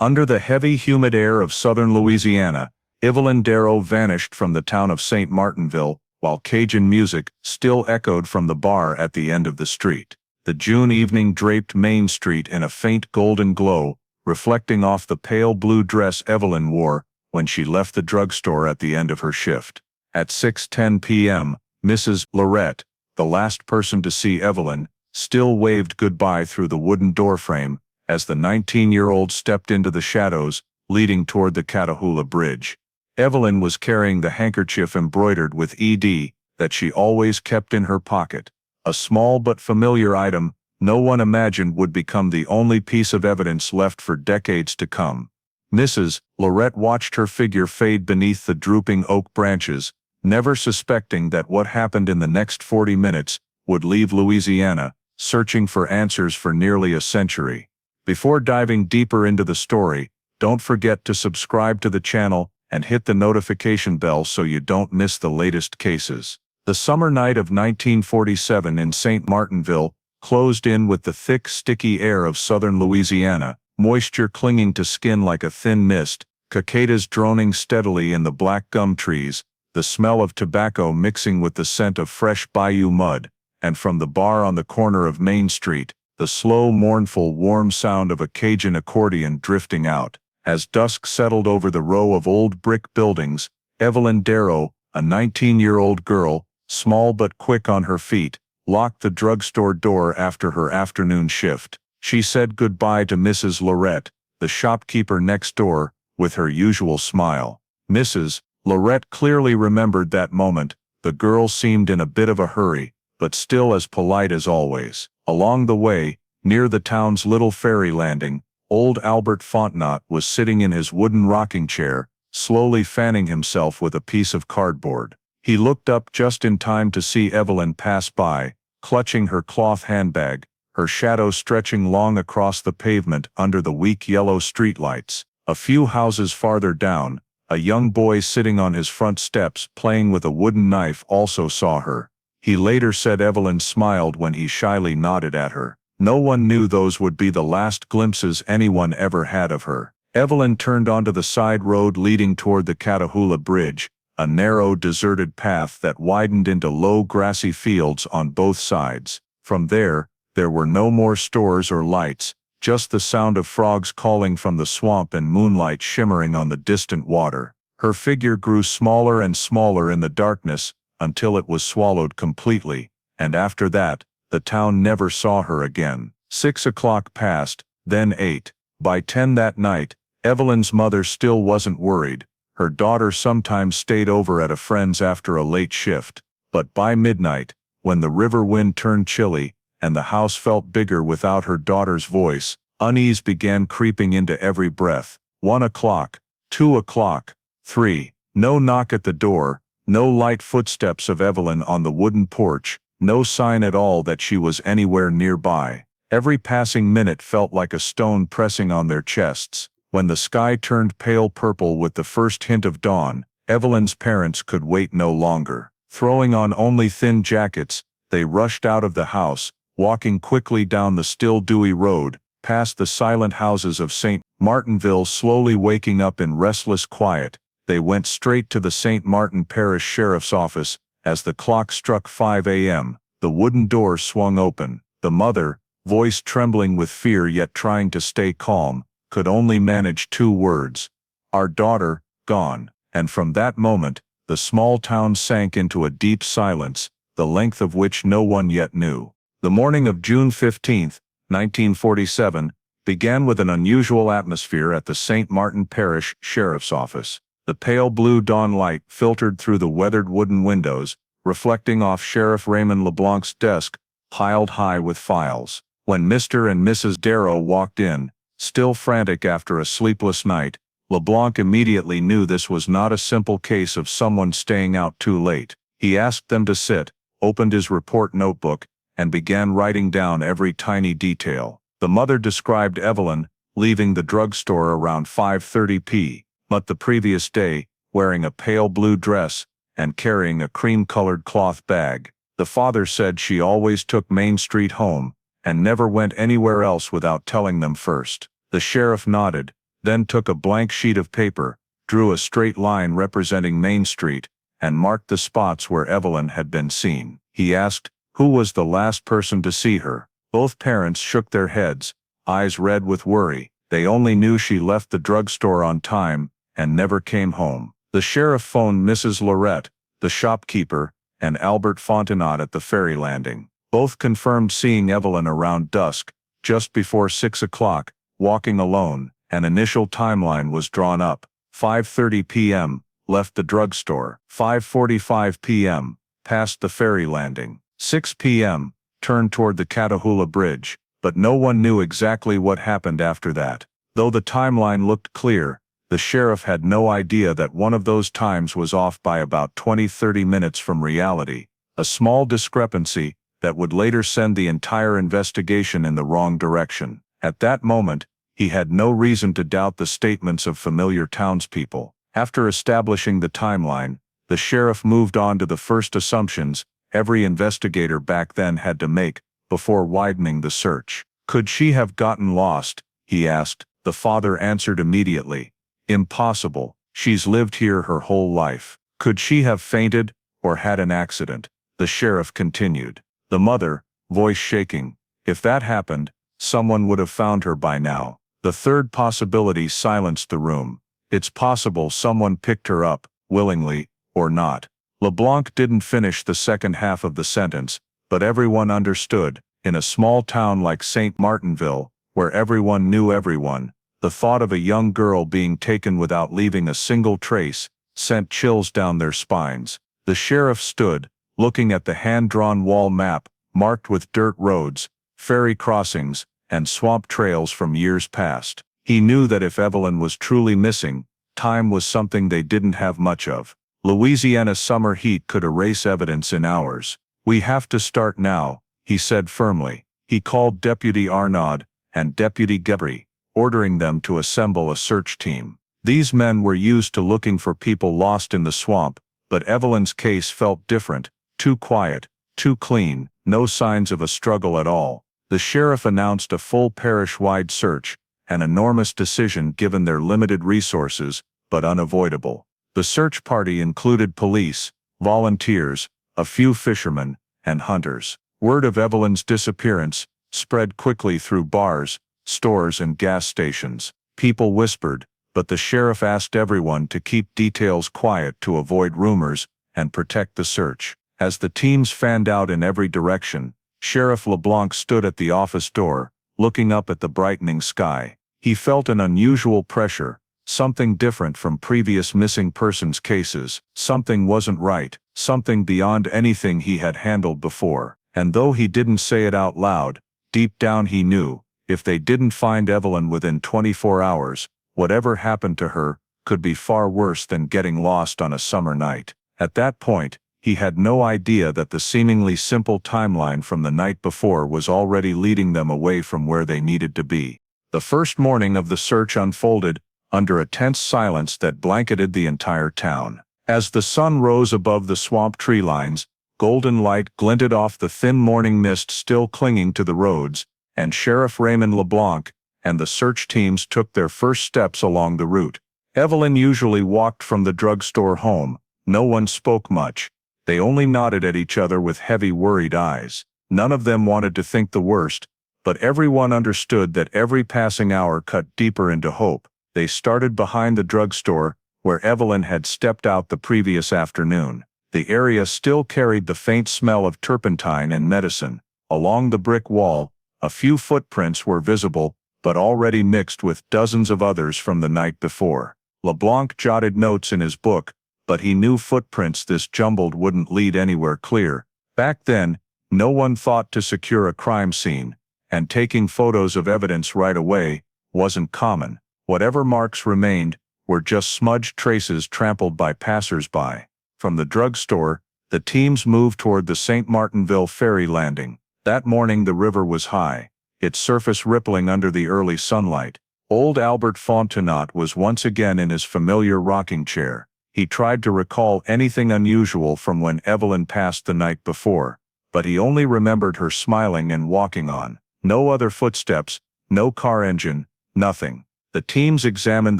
Under the heavy, humid air of southern Louisiana, Evelyn Darrow vanished from the town of St. Martinville, while Cajun music still echoed from the bar at the end of the street. The June evening draped Main Street in a faint golden glow, reflecting off the pale blue dress Evelyn wore when she left the drugstore at the end of her shift. At 6:10 p.m., Mrs. Lorette, the last person to see Evelyn, still waved goodbye through the wooden doorframe as the 19-year-old stepped into the shadows leading toward the Catahoula Bridge. Evelyn was carrying the handkerchief embroidered with ED that she always kept in her pocket, a small but familiar item no one imagined would become the only piece of evidence left for decades to come. Mrs. Lorette watched her figure fade beneath the drooping oak branches, never suspecting that what happened in the next 40 minutes would leave Louisiana searching for answers for nearly a century. Before diving deeper into the story, don't forget to subscribe to the channel and hit the notification bell so you don't miss the latest cases. The summer night of 1947 in St. Martinville closed in with the thick, sticky air of southern Louisiana, moisture clinging to skin like a thin mist, cicadas droning steadily in the black gum trees, the smell of tobacco mixing with the scent of fresh bayou mud, and from the bar on the corner of Main Street, the slow, mournful, warm sound of a Cajun accordion drifting out. As dusk settled over the row of old brick buildings, Evelyn Darrow, a 19-year-old girl, small but quick on her feet, locked the drugstore door after her afternoon shift. She said goodbye to Mrs. Lorette, the shopkeeper next door, with her usual smile. Mrs. Lorette clearly remembered that moment. The girl seemed in a bit of a hurry, but still as polite as always. Along the way, near the town's little ferry landing, old Albert Fontenot was sitting in his wooden rocking chair, slowly fanning himself with a piece of cardboard. He looked up just in time to see Evelyn pass by, clutching her cloth handbag, her shadow stretching long across the pavement under the weak yellow streetlights. A few houses farther down, a young boy sitting on his front steps playing with a wooden knife also saw her. He later said Evelyn smiled when he shyly nodded at her. No one knew those would be the last glimpses anyone ever had of her. Evelyn turned onto the side road leading toward the Catahoula Bridge, a narrow, deserted path that widened into low, grassy fields on both sides. From there were no more stores or lights, just the sound of frogs calling from the swamp and moonlight shimmering on the distant water. Her figure grew smaller and smaller in the darkness until it was swallowed completely, and after that, the town never saw her again. 6 o'clock passed, then 8. By 10 that night, Evelyn's mother still wasn't worried. Her daughter sometimes stayed over at a friend's after a late shift. But by midnight, when the river wind turned chilly, and the house felt bigger without her daughter's voice, unease began creeping into every breath. 1 o'clock, 2 o'clock, 3. No knock at the door, no light footsteps of Evelyn on the wooden porch, no sign at all that she was anywhere nearby. Every passing minute felt like a stone pressing on their chests. When the sky turned pale purple with the first hint of dawn, Evelyn's parents could wait no longer. Throwing on only thin jackets, they rushed out of the house, walking quickly down the still dewy road, past the silent houses of St. Martinville, slowly waking up in restless quiet. They went straight to the St. Martin Parish Sheriff's Office. As the clock struck 5 a.m., the wooden door swung open. The mother, voice trembling with fear yet trying to stay calm, could only manage 2 words: "Our daughter, gone." And from that moment, the small town sank into a deep silence, the length of which no one yet knew. The morning of June 15, 1947, began with an unusual atmosphere at the St. Martin Parish Sheriff's Office. The pale blue dawn light filtered through the weathered wooden windows, reflecting off Sheriff Raymond LeBlanc's desk, piled high with files. When Mr. and Mrs. Darrow walked in, still frantic after a sleepless night, LeBlanc immediately knew this was not a simple case of someone staying out too late. He asked them to sit, opened his report notebook, and began writing down every tiny detail. The mother described Evelyn leaving the drugstore around 5:30 p.m. But the previous day, wearing a pale blue dress and carrying a cream-colored cloth bag. The father said she always took Main Street home and never went anywhere else without telling them first. The sheriff nodded, then took a blank sheet of paper, drew a straight line representing Main Street, and marked the spots where Evelyn had been seen. He asked, "Who was the last person to see her?" Both parents shook their heads, eyes red with worry. They only knew she left the drugstore on time and never came home. The sheriff phoned Mrs. Lorette, the shopkeeper, and Albert Fontenot at the ferry landing. Both confirmed seeing Evelyn around dusk, just before 6 o'clock, walking alone. An initial timeline was drawn up. 5:30 p.m., left the drugstore. 5:45 p.m., passed the ferry landing. 6 p.m., turned toward the Catahoula Bridge, but no one knew exactly what happened after that. Though the timeline looked clear, the sheriff had no idea that one of those times was off by about 20-30 minutes from reality, a small discrepancy that would later send the entire investigation in the wrong direction. At that moment, he had no reason to doubt the statements of familiar townspeople. After establishing the timeline, the sheriff moved on to the first assumptions every investigator back then had to make before widening the search. "Could she have gotten lost?" he asked. The father answered immediately. "Impossible. She's lived here her whole life." "Could she have fainted, or had an accident?" the sheriff continued. The mother, voice shaking. "If that happened, someone would have found her by now." The third possibility silenced the room. "It's possible someone picked her up, willingly, or not." LeBlanc didn't finish the second half of the sentence, but everyone understood. In a small town like St. Martinville, where everyone knew everyone, the thought of a young girl being taken without leaving a single trace sent chills down their spines. The sheriff stood, looking at the hand-drawn wall map, marked with dirt roads, ferry crossings, and swamp trails from years past. He knew that if Evelyn was truly missing, time was something they didn't have much of. Louisiana summer heat could erase evidence in hours. "We have to start now," he said firmly. He called Deputy Arnaud and Deputy Gebry, ordering them to assemble a search team. These men were used to looking for people lost in the swamp, but Evelyn's case felt different, too quiet, too clean, no signs of a struggle at all. The sheriff announced a full parish-wide search, an enormous decision given their limited resources, but unavoidable. The search party included police, volunteers, a few fishermen, and hunters. Word of Evelyn's disappearance spread quickly through bars, stores, and gas stations. People whispered, but the sheriff asked everyone to keep details quiet to avoid rumors and protect the search. As the teams fanned out in every direction, Sheriff LeBlanc stood at the office door, looking up at the brightening sky. He felt an unusual pressure, something different from previous missing persons cases. Something wasn't right, something beyond anything he had handled before. And though he didn't say it out loud, deep down he knew, if they didn't find Evelyn within 24 hours, whatever happened to her could be far worse than getting lost on a summer night. At that point, he had no idea that the seemingly simple timeline from the night before was already leading them away from where they needed to be. The first morning of the search unfolded under a tense silence that blanketed the entire town. As the sun rose above the swamp tree lines, golden light glinted off the thin morning mist still clinging to the roads, and Sheriff Raymond LeBlanc and the search teams took their first steps along the route. Evelyn usually walked from the drugstore home. No one spoke much. They only nodded at each other with heavy, worried eyes. None of them wanted to think the worst, but everyone understood that every passing hour cut deeper into hope. They started behind the drugstore, where Evelyn had stepped out the previous afternoon. The area still carried the faint smell of turpentine and medicine. Along the brick wall, a few footprints were visible, but already mixed with dozens of others from the night before. LeBlanc jotted notes in his book, but he knew footprints this jumbled wouldn't lead anywhere clear. Back then, no one thought to secure a crime scene, and taking photos of evidence right away wasn't common. Whatever marks remained were just smudged traces trampled by passers-by. From the drugstore, the teams moved toward the St. Martinville ferry landing. That morning the river was high, its surface rippling under the early sunlight. Old Albert Fontenot was once again in his familiar rocking chair. He tried to recall anything unusual from when Evelyn passed the night before, but he only remembered her smiling and walking on. No other footsteps, no car engine, nothing. The teams examined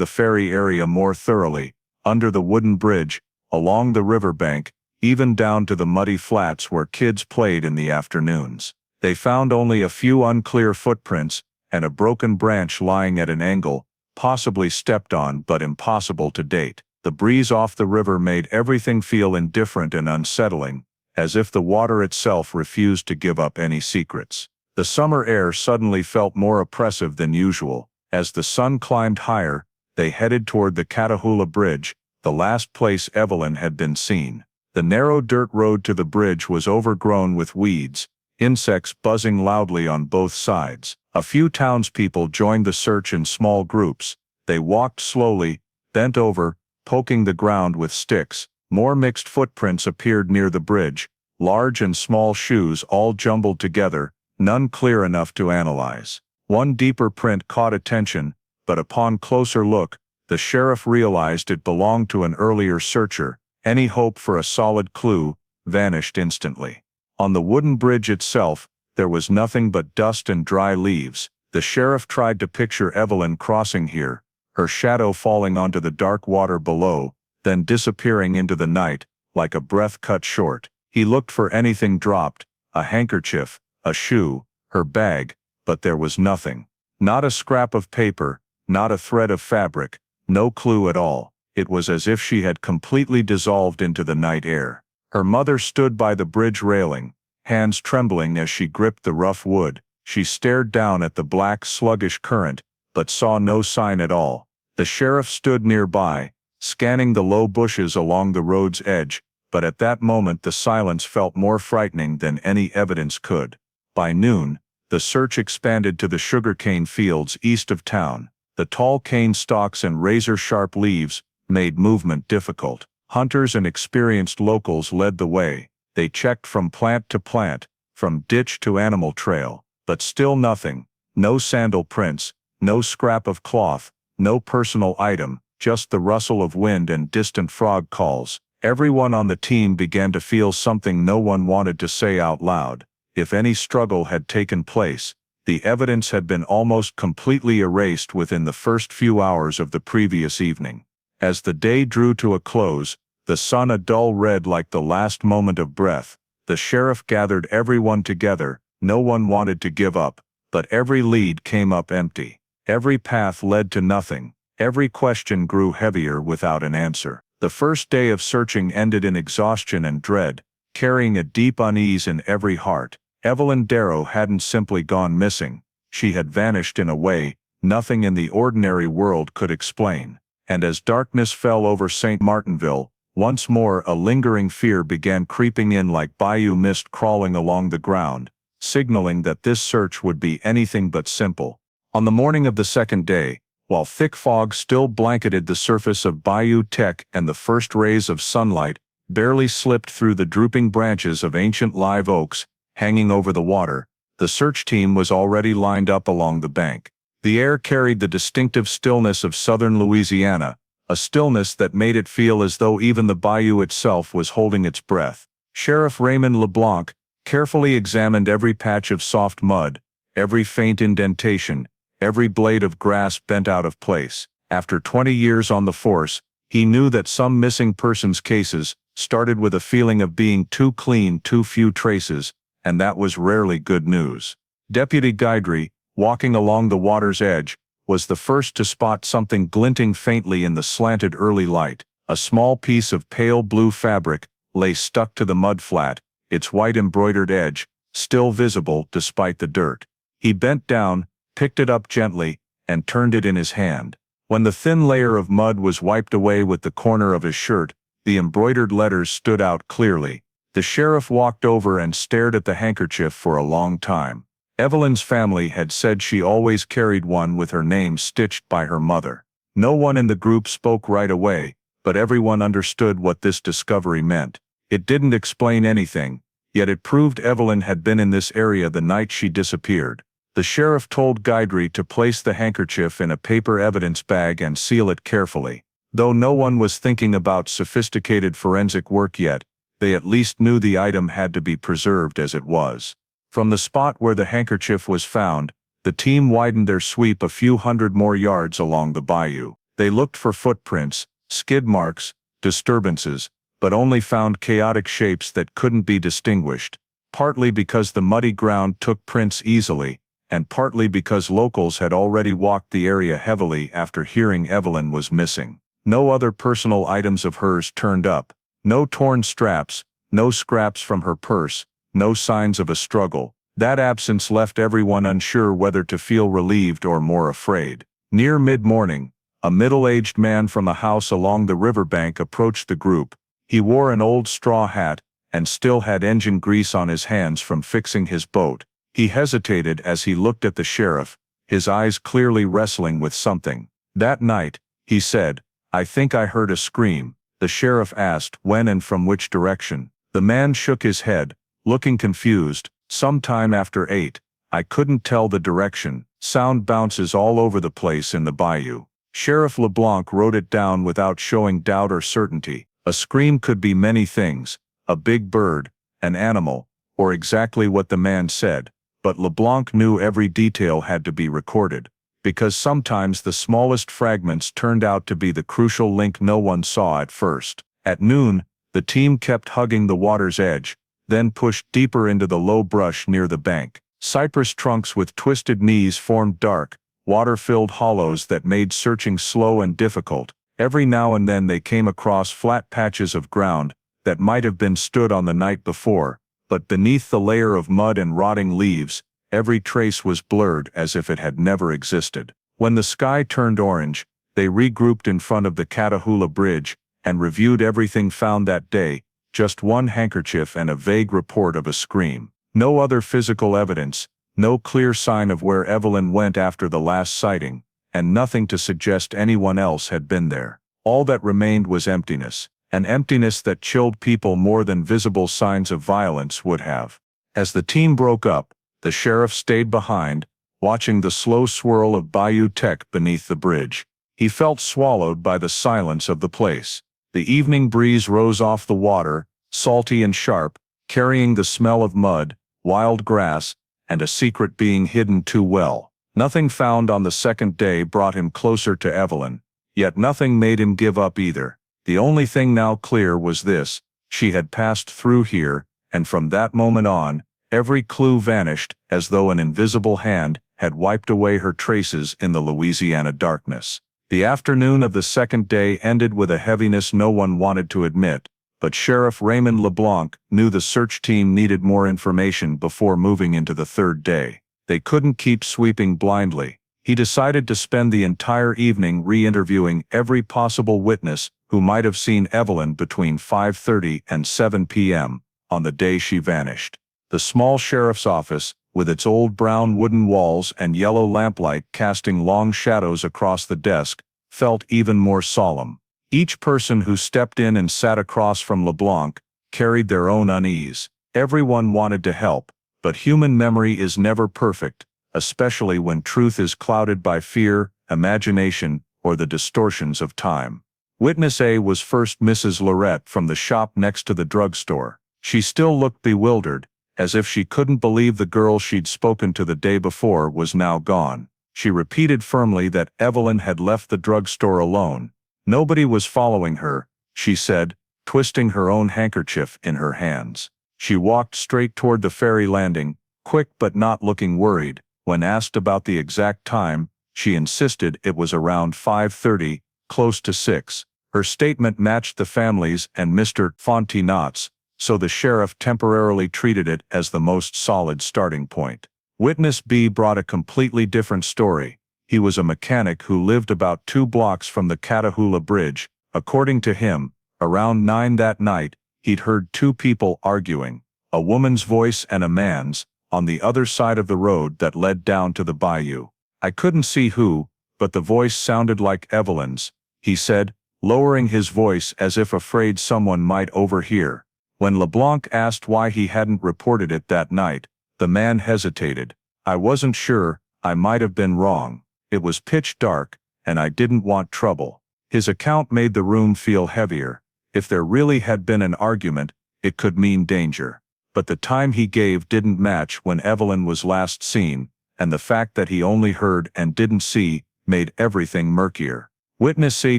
the ferry area more thoroughly, under the wooden bridge, along the riverbank, even down to the muddy flats where kids played in the afternoons. They found only a few unclear footprints, and a broken branch lying at an angle, possibly stepped on but impossible to date. The breeze off the river made everything feel indifferent and unsettling, as if the water itself refused to give up any secrets. The summer air suddenly felt more oppressive than usual. As the sun climbed higher, they headed toward the Catahoula Bridge, the last place Evelyn had been seen. The narrow dirt road to the bridge was overgrown with weeds, insects buzzing loudly on both sides. A few townspeople joined the search in small groups. They walked slowly, bent over, poking the ground with sticks. More mixed footprints appeared near the bridge, large and small shoes all jumbled together, none clear enough to analyze. One deeper print caught attention, but upon closer look, the sheriff realized it belonged to an earlier searcher. Any hope for a solid clue vanished instantly. On the wooden bridge itself, there was nothing but dust and dry leaves. The sheriff tried to picture Evelyn crossing here, her shadow falling onto the dark water below, then disappearing into the night, like a breath cut short. He looked for anything dropped, a handkerchief, a shoe, her bag, but there was nothing. Not a scrap of paper, not a thread of fabric, no clue at all. It was as if she had completely dissolved into the night air. Her mother stood by the bridge railing, hands trembling as she gripped the rough wood. She stared down at the black, sluggish current, but saw no sign at all. The sheriff stood nearby, scanning the low bushes along the road's edge, but at that moment the silence felt more frightening than any evidence could. By noon, the search expanded to the sugarcane fields east of town. The tall cane stalks and razor-sharp leaves made movement difficult. Hunters and experienced locals led the way. They checked from plant to plant, from ditch to animal trail, but still nothing. No sandal prints, no scrap of cloth, no personal item, just the rustle of wind and distant frog calls. Everyone on the team began to feel something no one wanted to say out loud. If any struggle had taken place, the evidence had been almost completely erased within the first few hours of the previous evening. As the day drew to a close, the sun a dull red like the last moment of breath, the sheriff gathered everyone together. No one wanted to give up, but every lead came up empty. Every path led to nothing. Every question grew heavier without an answer. The first day of searching ended in exhaustion and dread, carrying a deep unease in every heart. Evelyn Darrow hadn't simply gone missing. She had vanished in a way nothing in the ordinary world could explain. And as darkness fell over St. Martinville, once more a lingering fear began creeping in like bayou mist crawling along the ground, signaling that this search would be anything but simple. On the morning of the second day, while thick fog still blanketed the surface of Bayou Tech and the first rays of sunlight barely slipped through the drooping branches of ancient live oaks hanging over the water, the search team was already lined up along the bank. The air carried the distinctive stillness of southern Louisiana, a stillness that made it feel as though even the bayou itself was holding its breath. Sheriff Raymond LeBlanc carefully examined every patch of soft mud, every faint indentation, every blade of grass bent out of place. After 20 years on the force, he knew that some missing persons cases started with a feeling of being too clean, too few traces, and that was rarely good news. Deputy Guidry, walking along the water's edge, was the first to spot something glinting faintly in the slanted early light. A small piece of pale blue fabric lay stuck to the mudflat, its white embroidered edge still visible despite the dirt. He bent down, picked it up gently, and turned it in his hand. When the thin layer of mud was wiped away with the corner of his shirt, the embroidered letters stood out clearly. The sheriff walked over and stared at the handkerchief for a long time. Evelyn's family had said she always carried one with her name stitched by her mother. No one in the group spoke right away, but everyone understood what this discovery meant. It didn't explain anything, yet it proved Evelyn had been in this area the night she disappeared. The sheriff told Guidry to place the handkerchief in a paper evidence bag and seal it carefully. Though no one was thinking about sophisticated forensic work yet, they at least knew the item had to be preserved as it was. From the spot where the handkerchief was found, The team widened their sweep a few hundred more yards along the bayou. They looked for footprints, skid marks, disturbances, but only found chaotic shapes that couldn't be distinguished, partly because the muddy ground took prints easily, and partly because locals had already walked the area heavily after hearing Evelyn was missing. No other personal items of hers turned up. No torn straps, no scraps from her purse, no signs of a struggle. That absence left everyone unsure whether to feel relieved or more afraid. Near mid-morning, a middle-aged man from a house along the riverbank approached the group. He wore an old straw hat, and still had engine grease on his hands from fixing his boat. He hesitated as he looked at the sheriff, his eyes clearly wrestling with something. "That night," he said, "I think I heard a scream." The sheriff asked when and from which direction. The man shook his head, looking confused. "Sometime after 8. I couldn't tell the direction. Sound bounces all over the place in the bayou." Sheriff LeBlanc wrote it down without showing doubt or certainty. A scream could be many things: a big bird, an animal, or exactly what the man said. But LeBlanc knew every detail had to be recorded, because sometimes the smallest fragments turned out to be the crucial link no one saw at first. At noon, the team kept hugging the water's edge, then pushed deeper into the low brush near the bank. Cypress trunks with twisted knees formed dark, water-filled hollows that made searching slow and difficult. Every now and then they came across flat patches of ground that might have been stood on the night before, but beneath the layer of mud and rotting leaves, every trace was blurred as if it had never existed. When the sky turned orange, they regrouped in front of the Catahoula Bridge and reviewed everything found that day: just one handkerchief and a vague report of a scream. No other physical evidence, no clear sign of where Evelyn went after the last sighting, and nothing to suggest anyone else had been there. All that remained was emptiness, an emptiness that chilled people more than visible signs of violence would have. As the team broke up, the sheriff stayed behind, watching the slow swirl of bayou tech beneath the bridge. He felt swallowed by the silence of the place. The evening breeze rose off the water, salty and sharp, carrying the smell of mud, wild grass, and a secret being hidden too well. Nothing found on the second day brought him closer to Evelyn, yet nothing made him give up either. The only thing now clear was this: she had passed through here, and from that moment on, every clue vanished as though an invisible hand had wiped away her traces in the Louisiana darkness. The afternoon of the second day ended with a heaviness no one wanted to admit, but Sheriff Raymond LeBlanc knew the search team needed more information before moving into the third day. They couldn't keep sweeping blindly. He decided to spend the entire evening re-interviewing every possible witness who might have seen Evelyn between 5:30 and 7 p.m. on the day she vanished. The small sheriff's office, with its old brown wooden walls and yellow lamplight casting long shadows across the desk, felt even more solemn. Each person who stepped in and sat across from LeBlanc carried their own unease. Everyone wanted to help, but human memory is never perfect, especially when truth is clouded by fear, imagination, or the distortions of time. Witness A was first Mrs. Lorette from the shop next to the drugstore. She still looked bewildered, as if she couldn't believe the girl she'd spoken to the day before was now gone. She repeated firmly that Evelyn had left the drugstore alone. Nobody was following her, she said, twisting her own handkerchief in her hands. She walked straight toward the ferry landing, quick but not looking worried. When asked about the exact time, she insisted it was around 5:30, close to 6. Her statement matched the family's and Mr. Fontenot's, so the sheriff temporarily treated it as the most solid starting point. Witness B brought a completely different story. He was a mechanic who lived about 2 blocks from the Catahoula Bridge. According to him, around 9 that night, he'd heard 2 people arguing, a woman's voice and a man's, on the other side of the road that led down to the bayou. "I couldn't see who, but the voice sounded like Evelyn's," he said, lowering his voice as if afraid someone might overhear. When LeBlanc asked why he hadn't reported it that night, the man hesitated. "I wasn't sure, I might have been wrong. It was pitch dark, and I didn't want trouble." His account made the room feel heavier. If there really had been an argument, it could mean danger. But the time he gave didn't match when Evelyn was last seen, and the fact that he only heard and didn't see made everything murkier. Witness C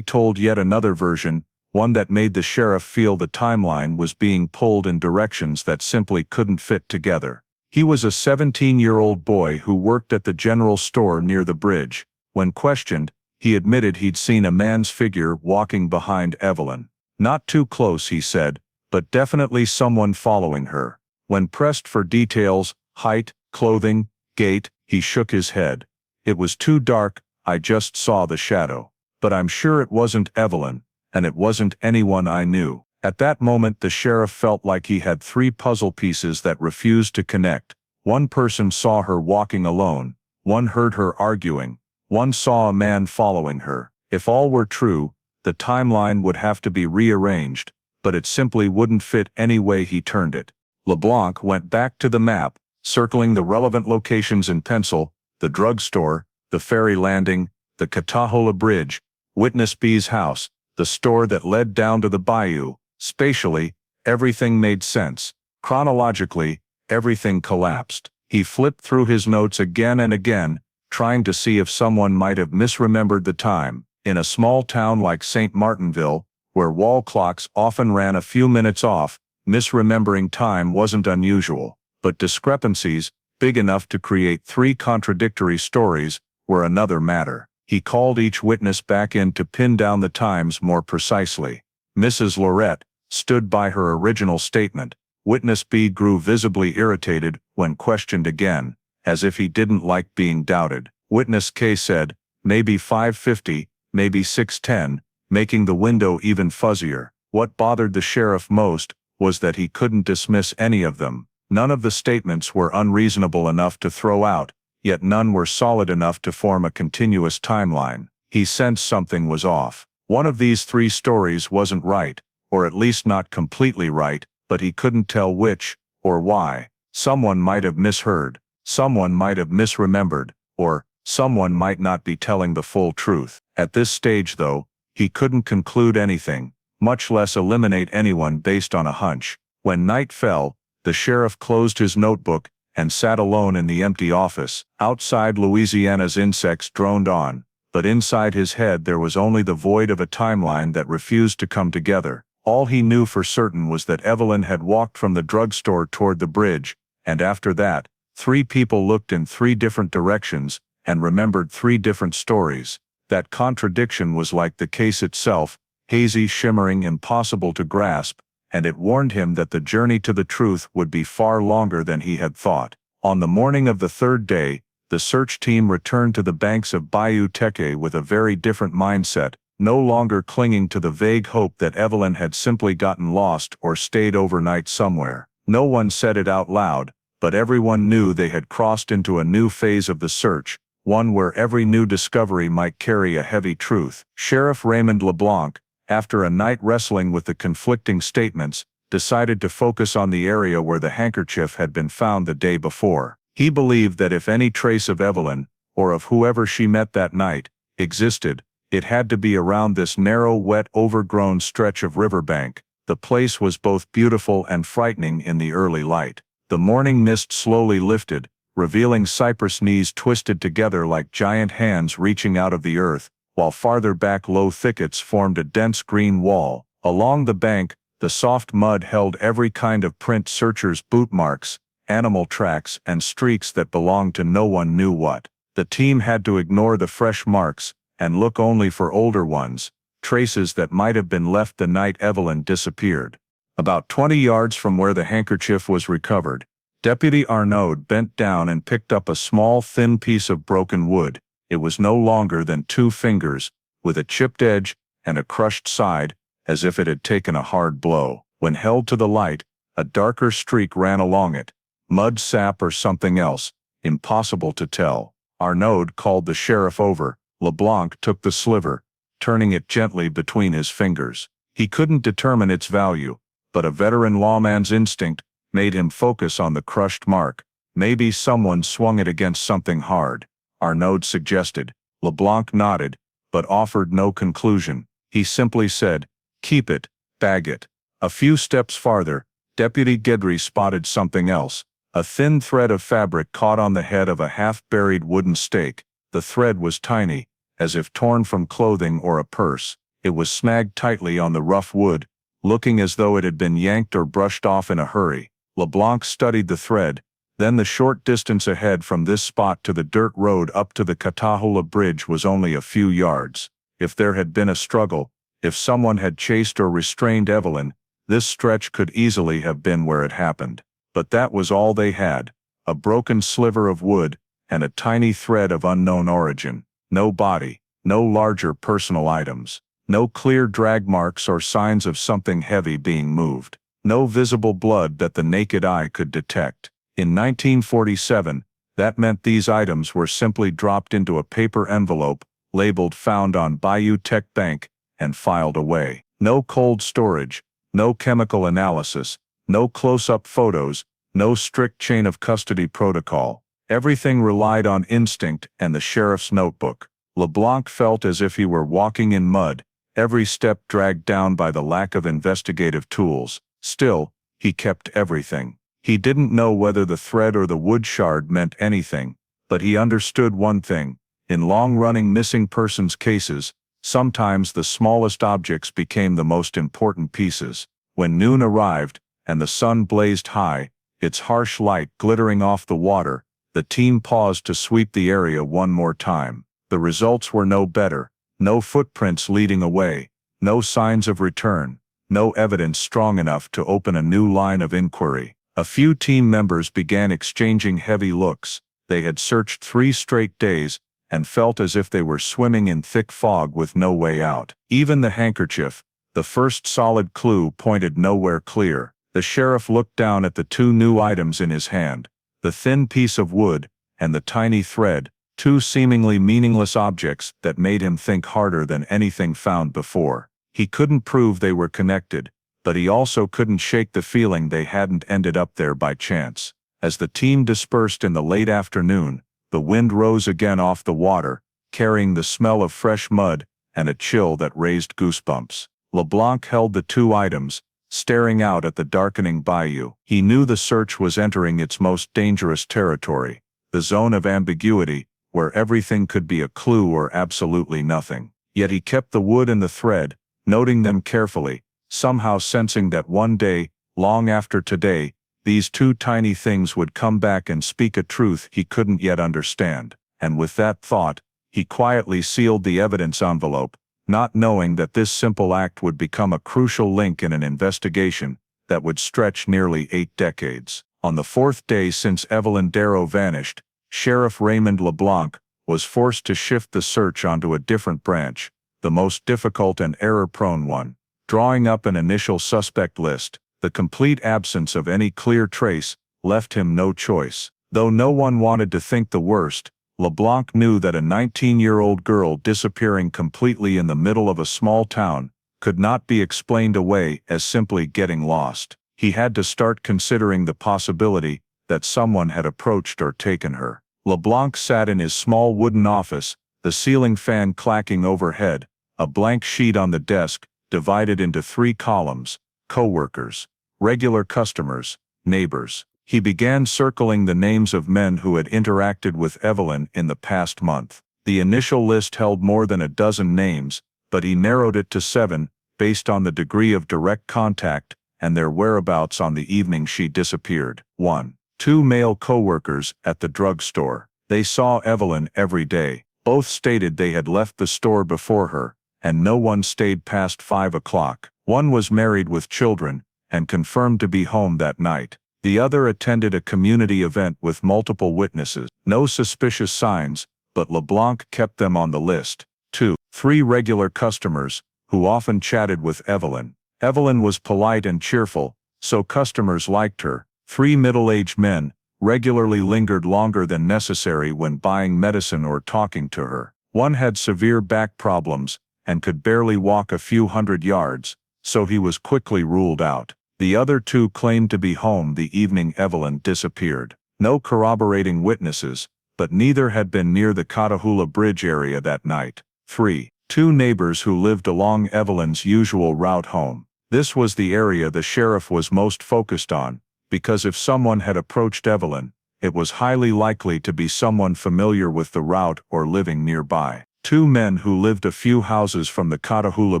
told yet another version, one that made the sheriff feel the timeline was being pulled in directions that simply couldn't fit together. He was a 17-year-old boy who worked at the general store near the bridge. When questioned, he admitted he'd seen a man's figure walking behind Evelyn. Not too close, he said, but definitely someone following her. When pressed for details, height, clothing, gait, he shook his head. It was too dark, I just saw the shadow. But I'm sure it wasn't Evelyn, and it wasn't anyone I knew. At that moment the sheriff felt like he had three puzzle pieces that refused to connect. One person saw her walking alone, one heard her arguing, one saw a man following her. If all were true, the timeline would have to be rearranged, but it simply wouldn't fit any way he turned it. LeBlanc went back to the map, circling the relevant locations in pencil: the drugstore, the ferry landing, the Catahoula Bridge, Witness B's house, the store that led down to the bayou. Spatially, everything made sense. Chronologically, everything collapsed. He flipped through his notes again and again, trying to see if someone might have misremembered the time. In a small town like St. Martinville, where wall clocks often ran a few minutes off, misremembering time wasn't unusual. But discrepancies, big enough to create three contradictory stories, were another matter. He called each witness back in to pin down the times more precisely. Mrs. Lorette stood by her original statement. Witness B grew visibly irritated when questioned again, as if he didn't like being doubted. Witness K said, maybe 5:50, maybe 6:10, making the window even fuzzier. What bothered the sheriff most was that he couldn't dismiss any of them. None of the statements were unreasonable enough to throw out, yet none were solid enough to form a continuous timeline. He sensed something was off. One of these three stories wasn't right, or at least not completely right, but he couldn't tell which, or why. Someone might have misheard, someone might have misremembered, or someone might not be telling the full truth. At this stage, though, he couldn't conclude anything, much less eliminate anyone based on a hunch. When night fell, the sheriff closed his notebook and sat alone in the empty office. Outside, Louisiana's insects droned on, but inside his head there was only the void of a timeline that refused to come together. All he knew for certain was that Evelyn had walked from the drugstore toward the bridge, and after that, three people looked in three different directions and remembered three different stories. That contradiction was like the case itself, hazy, shimmering, impossible to grasp, and it warned him that the journey to the truth would be far longer than he had thought. On the morning of the third day, the search team returned to the banks of Bayou Teque with a very different mindset, no longer clinging to the vague hope that Evelyn had simply gotten lost or stayed overnight somewhere. No one said it out loud, but everyone knew they had crossed into a new phase of the search, one where every new discovery might carry a heavy truth. Sheriff Raymond LeBlanc, after a night wrestling with the conflicting statements, decided to focus on the area where the handkerchief had been found the day before. He believed that if any trace of Evelyn, or of whoever she met that night, existed, it had to be around this narrow, wet, overgrown stretch of riverbank. The place was both beautiful and frightening in the early light. The morning mist slowly lifted, revealing cypress knees twisted together like giant hands reaching out of the earth, while farther back low thickets formed a dense green wall. Along the bank, the soft mud held every kind of print: searchers' boot marks, animal tracks, and streaks that belonged to no one knew what. The team had to ignore the fresh marks and look only for older ones, traces that might have been left the night Evelyn disappeared. About 20 yards from where the handkerchief was recovered, Deputy Arnaud bent down and picked up a small, thin piece of broken wood. It was no longer than 2 fingers, with a chipped edge and a crushed side, as if it had taken a hard blow. When held to the light, a darker streak ran along it. Mud, sap, or something else, impossible to tell. Arnaud called the sheriff over. LeBlanc took the sliver, turning it gently between his fingers. He couldn't determine its value, but a veteran lawman's instinct made him focus on the crushed mark. Maybe someone swung it against something hard, Arnaud suggested. LeBlanc nodded, but offered no conclusion. He simply said, "Keep it, bag it." A few steps farther, Deputy Guidry spotted something else, A thin thread of fabric caught on the head of a half-buried wooden stake. The thread was tiny, as if torn from clothing or a purse. It was snagged tightly on the rough wood, looking as though it had been yanked or brushed off in a hurry. LeBlanc studied the thread, then the short distance ahead from this spot to the dirt road up to the Catahoula Bridge was only a few yards. If there had been a struggle, if someone had chased or restrained Evelyn, this stretch could easily have been where it happened. But that was all they had, a broken sliver of wood, and a tiny thread of unknown origin. No body, no larger personal items, no clear drag marks or signs of something heavy being moved, no visible blood that the naked eye could detect. In 1947, that meant these items were simply dropped into a paper envelope, labeled "Found on Bayou Tech Bank," and filed away. No cold storage, no chemical analysis, no close-up photos, no strict chain of custody protocol. Everything relied on instinct and the sheriff's notebook. LeBlanc felt as if he were walking in mud, every step dragged down by the lack of investigative tools. Still, he kept everything. He didn't know whether the thread or the wood shard meant anything, but he understood one thing. In long-running missing persons cases, sometimes the smallest objects became the most important pieces. When noon arrived, and the sun blazed high, its harsh light glittering off the water, the team paused to sweep the area one more time. The results were no better. No footprints leading away, no signs of return, no evidence strong enough to open a new line of inquiry. A few team members began exchanging heavy looks. They had searched 3 straight days, and felt as if they were swimming in thick fog with no way out. Even the handkerchief, the first solid clue, pointed nowhere clear. The sheriff looked down at the 2 new items in his hand, the thin piece of wood, and the tiny thread, 2 seemingly meaningless objects that made him think harder than anything found before. He couldn't prove they were connected, but he also couldn't shake the feeling they hadn't ended up there by chance. As the team dispersed in the late afternoon, the wind rose again off the water, carrying the smell of fresh mud and a chill that raised goosebumps. LeBlanc held the 2 items, staring out at the darkening bayou. He knew the search was entering its most dangerous territory, the zone of ambiguity, where everything could be a clue or absolutely nothing. Yet he kept the wood and the thread, noting them carefully, somehow sensing that one day, long after today, these 2 tiny things would come back and speak a truth he couldn't yet understand. And with that thought, he quietly sealed the evidence envelope, not knowing that this simple act would become a crucial link in an investigation that would stretch nearly 8 decades. On the 4th day since Evelyn Darrow vanished, Sheriff Raymond LeBlanc was forced to shift the search onto a different branch, the most difficult and error-prone one. Drawing up an initial suspect list, the complete absence of any clear trace left him no choice. Though no one wanted to think the worst, LeBlanc knew that a 19-year-old girl disappearing completely in the middle of a small town could not be explained away as simply getting lost. He had to start considering the possibility that someone had approached or taken her. LeBlanc sat in his small wooden office, the ceiling fan clacking overhead, a blank sheet on the desk, divided into 3 columns: co-workers, regular customers, neighbors. He began circling the names of men who had interacted with Evelyn in the past month. The initial list held more than a dozen names, but he narrowed it to 7, based on the degree of direct contact and their whereabouts on the evening she disappeared. 1. 2 male co-workers at the drugstore. They saw Evelyn every day. Both stated they had left the store before her, and no one stayed past 5 o'clock. One was married with children, and confirmed to be home that night. The other attended a community event with multiple witnesses. No suspicious signs, but LeBlanc kept them on the list. 2. 3 regular customers, who often chatted with Evelyn. Evelyn was polite and cheerful, so customers liked her. 3 middle-aged men regularly lingered longer than necessary when buying medicine or talking to her. One had severe back problems, and could barely walk a few hundred yards, so he was quickly ruled out. The other 2 claimed to be home the evening Evelyn disappeared. No corroborating witnesses, but neither had been near the Catahoula Bridge area that night. 3. 2 neighbors who lived along Evelyn's usual route home. This was the area the sheriff was most focused on, because if someone had approached Evelyn, it was highly likely to be someone familiar with the route or living nearby. Two men who lived a few houses from the Catahoula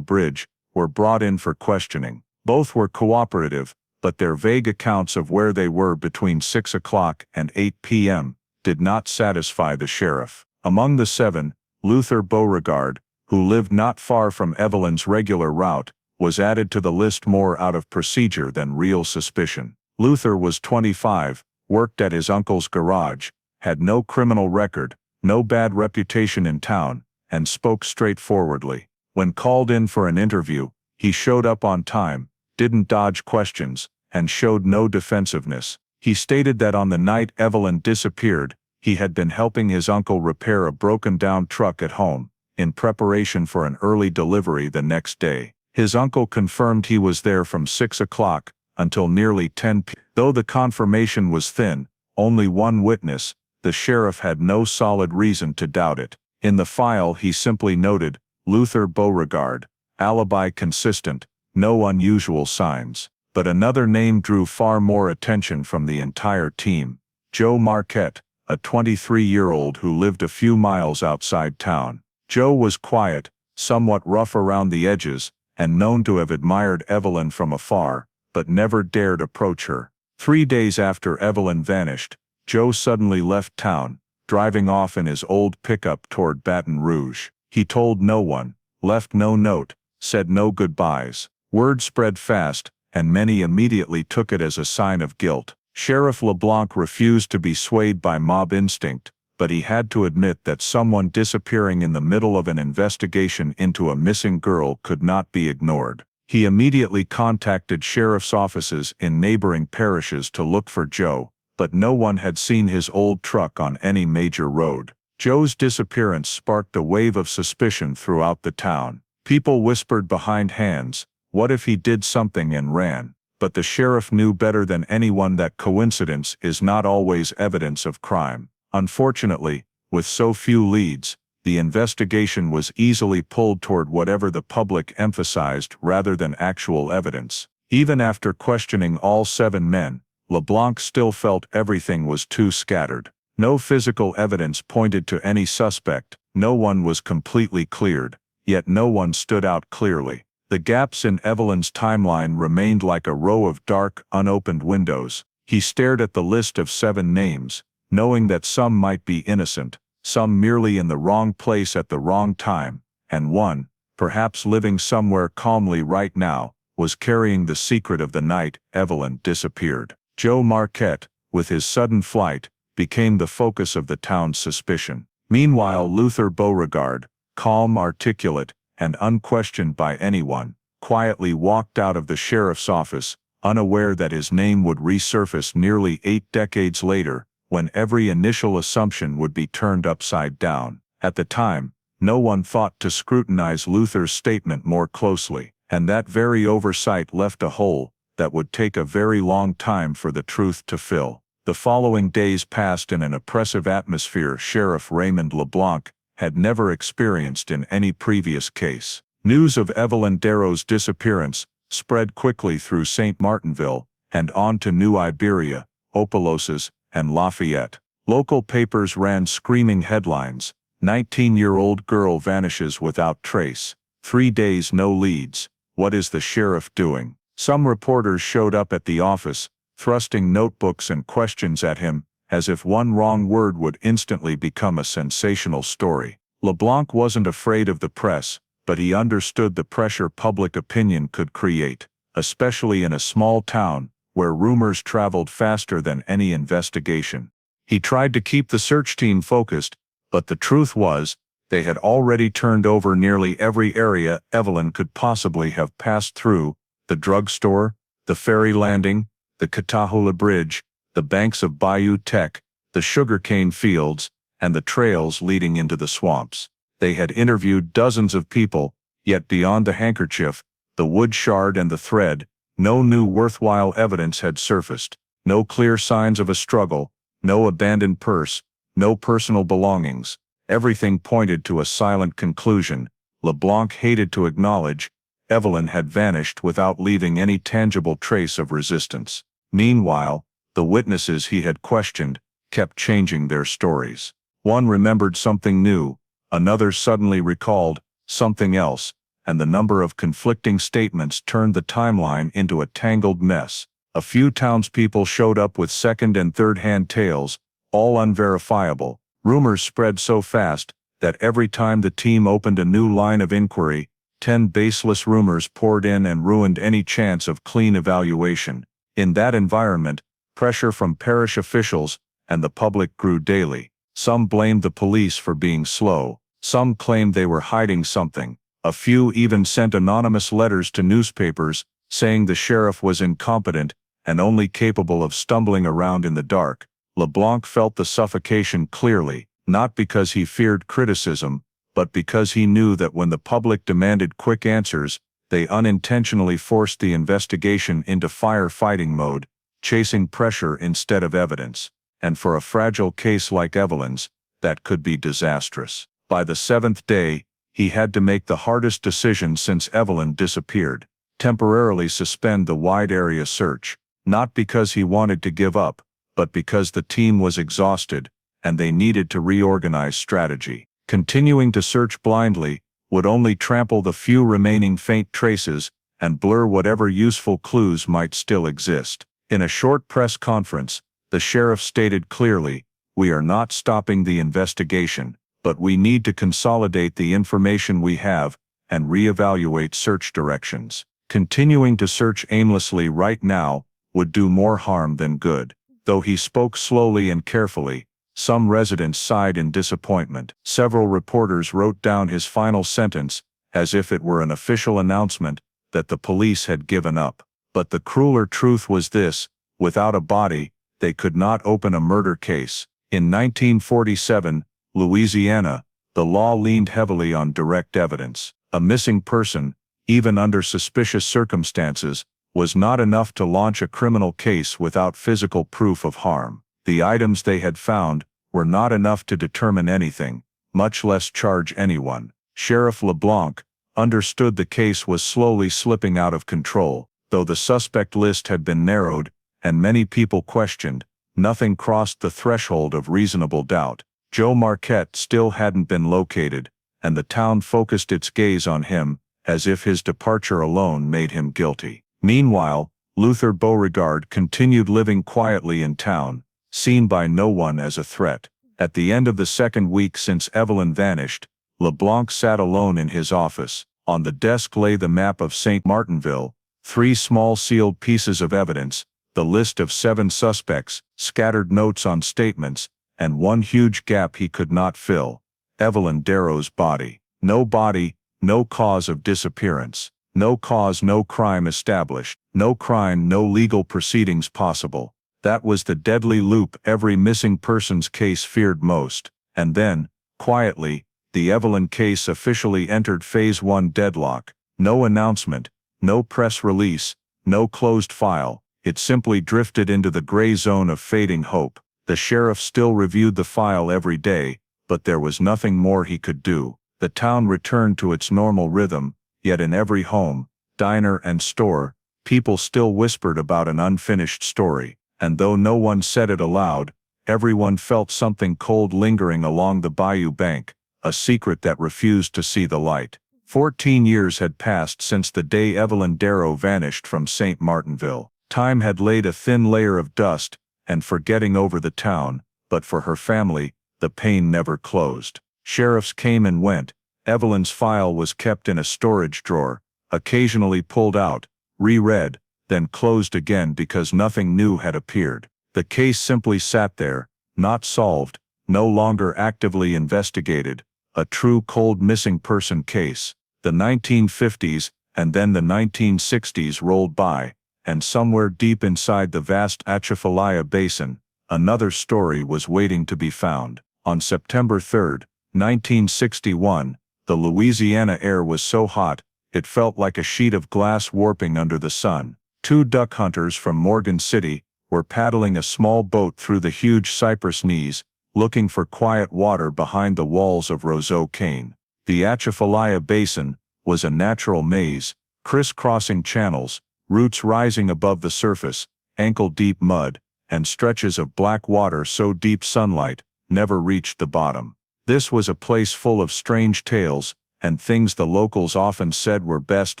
Bridge were brought in for questioning. Both were cooperative, but their vague accounts of where they were between 6 o'clock and 8 p.m. did not satisfy the sheriff. Among the seven, Luther Beauregard, who lived not far from Evelyn's regular route, was added to the list more out of procedure than real suspicion. Luther was 25, worked at his uncle's garage, had no criminal record, no bad reputation in town, and spoke straightforwardly. When called in for an interview, he showed up on time, didn't dodge questions, and showed no defensiveness. He stated that on the night Evelyn disappeared, he had been helping his uncle repair a broken-down truck at home, in preparation for an early delivery the next day. His uncle confirmed he was there from 6 o'clock until nearly 10 p.m. Though the confirmation was thin, only one witness, the sheriff had no solid reason to doubt it. In the file he simply noted, Luther Beauregard, alibi consistent, no unusual signs. But another name drew far more attention from the entire team. Joe Marquette, a 23-year-old who lived a few miles outside town. Joe was quiet, somewhat rough around the edges, and known to have admired Evelyn from afar, but never dared approach her. 3 days after Evelyn vanished, Joe suddenly left town, driving off in his old pickup toward Baton Rouge. He told no one, left no note, said no goodbyes. Word spread fast, and many immediately took it as a sign of guilt. Sheriff LeBlanc refused to be swayed by mob instinct, but he had to admit that someone disappearing in the middle of an investigation into a missing girl could not be ignored. He immediately contacted sheriff's offices in neighboring parishes to look for Joe, but no one had seen his old truck on any major road. Joe's disappearance sparked a wave of suspicion throughout the town. People whispered behind hands, "What if he did something and ran?" But the sheriff knew better than anyone that coincidence is not always evidence of crime. Unfortunately, with so few leads, the investigation was easily pulled toward whatever the public emphasized rather than actual evidence. Even after questioning all 7 men, LeBlanc still felt everything was too scattered. No physical evidence pointed to any suspect, no one was completely cleared, yet no one stood out clearly. The gaps in Evelyn's timeline remained like a row of dark, unopened windows. He stared at the list of 7 names, knowing that some might be innocent, some merely in the wrong place at the wrong time, and one, perhaps living somewhere calmly right now, was carrying the secret of the night Evelyn disappeared. Joe Marquette, with his sudden flight, became the focus of the town's suspicion. Meanwhile, Luther Beauregard, calm, articulate, and unquestioned by anyone, quietly walked out of the sheriff's office, unaware that his name would resurface nearly 8 decades later, when every initial assumption would be turned upside down. At the time, no one thought to scrutinize Luther's statement more closely, and that very oversight left a hole that would take a very long time for the truth to fill. The following days passed in an oppressive atmosphere Sheriff Raymond LeBlanc had never experienced in any previous case. News of Evelyn Darrow's disappearance spread quickly through St. Martinville and on to New Iberia, Opelousas, and Lafayette. Local papers ran screaming headlines, "19-year-old girl vanishes without trace. 3 days no leads. What is the sheriff doing?" Some reporters showed up at the office, thrusting notebooks and questions at him, as if one wrong word would instantly become a sensational story. LeBlanc wasn't afraid of the press, but he understood the pressure public opinion could create, especially in a small town, where rumors traveled faster than any investigation. He tried to keep the search team focused, but the truth was, they had already turned over nearly every area Evelyn could possibly have passed through: the drugstore, the ferry landing, the Catahoula Bridge, the banks of Bayou Tech, the sugarcane fields, and the trails leading into the swamps. They had interviewed dozens of people, yet beyond the handkerchief, the wood shard and the thread, no new worthwhile evidence had surfaced. No clear signs of a struggle, no abandoned purse, no personal belongings. Everything pointed to a silent conclusion. LeBlanc hated to acknowledge, Evelyn had vanished without leaving any tangible trace of resistance. Meanwhile, the witnesses he had questioned kept changing their stories. One remembered something new, another suddenly recalled something else, and the number of conflicting statements turned the timeline into a tangled mess. A few townspeople showed up with second and third-hand tales, all unverifiable. Rumors spread so fast that every time the team opened a new line of inquiry, 10 baseless rumors poured in and ruined any chance of clean evaluation. In that environment, pressure from parish officials and the public grew daily. Some blamed the police for being slow. Some claimed they were hiding something. A few even sent anonymous letters to newspapers saying the sheriff was incompetent and only capable of stumbling around in the dark. LeBlanc felt the suffocation clearly, not because he feared criticism, but because he knew that when the public demanded quick answers, they unintentionally forced the investigation into firefighting mode, chasing pressure instead of evidence. And for a fragile case like Evelyn's, that could be disastrous. By the 7th day, he had to make the hardest decision since Evelyn disappeared: temporarily suspend the wide area search, not because he wanted to give up, but because the team was exhausted, and they needed to reorganize strategy. Continuing to search blindly would only trample the few remaining faint traces and blur whatever useful clues might still exist. In a short press conference, the sheriff stated clearly, "We are not stopping the investigation, but we need to consolidate the information we have and reevaluate search directions. Continuing to search aimlessly right now would do more harm than good." Though he spoke slowly and carefully, some residents sighed in disappointment. Several reporters wrote down his final sentence as if it were an official announcement that the police had given up. But the crueler truth was this: without a body, they could not open a murder case. In 1947, Louisiana, the law leaned heavily on direct evidence. A missing person, even under suspicious circumstances, was not enough to launch a criminal case without physical proof of harm. The items they had found were not enough to determine anything, much less charge anyone. Sheriff LeBlanc understood the case was slowly slipping out of control. Though the suspect list had been narrowed, and many people questioned, nothing crossed the threshold of reasonable doubt. Joe Marquette still hadn't been located, and the town focused its gaze on him, as if his departure alone made him guilty. Meanwhile, Luther Beauregard continued living quietly in town, seen by no one as a threat. At the end of the second week since Evelyn vanished, LeBlanc sat alone in his office. On the desk lay the map of St. Martinville, 3 small sealed pieces of evidence, the list of 7 suspects, scattered notes on statements, and one huge gap he could not fill: Evelyn Darrow's body. No body, no cause of disappearance. No cause, no crime established. No crime, no legal proceedings possible. That was the deadly loop every missing persons case feared most. And then, quietly, the Evelyn case officially entered Phase 1 deadlock. No announcement, no press release, no closed file. It simply drifted into the gray zone of fading hope. The sheriff still reviewed the file every day, but there was nothing more he could do. The town returned to its normal rhythm, yet in every home, diner and store, people still whispered about an unfinished story. And though no one said it aloud, everyone felt something cold lingering along the bayou bank, a secret that refused to see the light. 14 years had passed since the day Evelyn Darrow vanished from St. Martinville. Time had laid a thin layer of dust and forgetting over the town, but for her family, the pain never closed. Sheriffs came and went. Evelyn's file was kept in a storage drawer, occasionally pulled out, reread, then closed again because nothing new had appeared. The case simply sat there, not solved, no longer actively investigated, a true cold missing person case. The 1950s and then the 1960s rolled by, and somewhere deep inside the vast Atchafalaya Basin, another story was waiting to be found. On September 3, 1961, the Louisiana air was so hot, it felt like a sheet of glass warping under the sun. 2 duck hunters from Morgan City were paddling a small boat through the huge cypress knees, looking for quiet water behind the walls of Roseau Cane. The Atchafalaya Basin was a natural maze, crisscrossing channels, roots rising above the surface, ankle-deep mud, and stretches of black water so deep sunlight never reached the bottom. This was a place full of strange tales and things the locals often said were best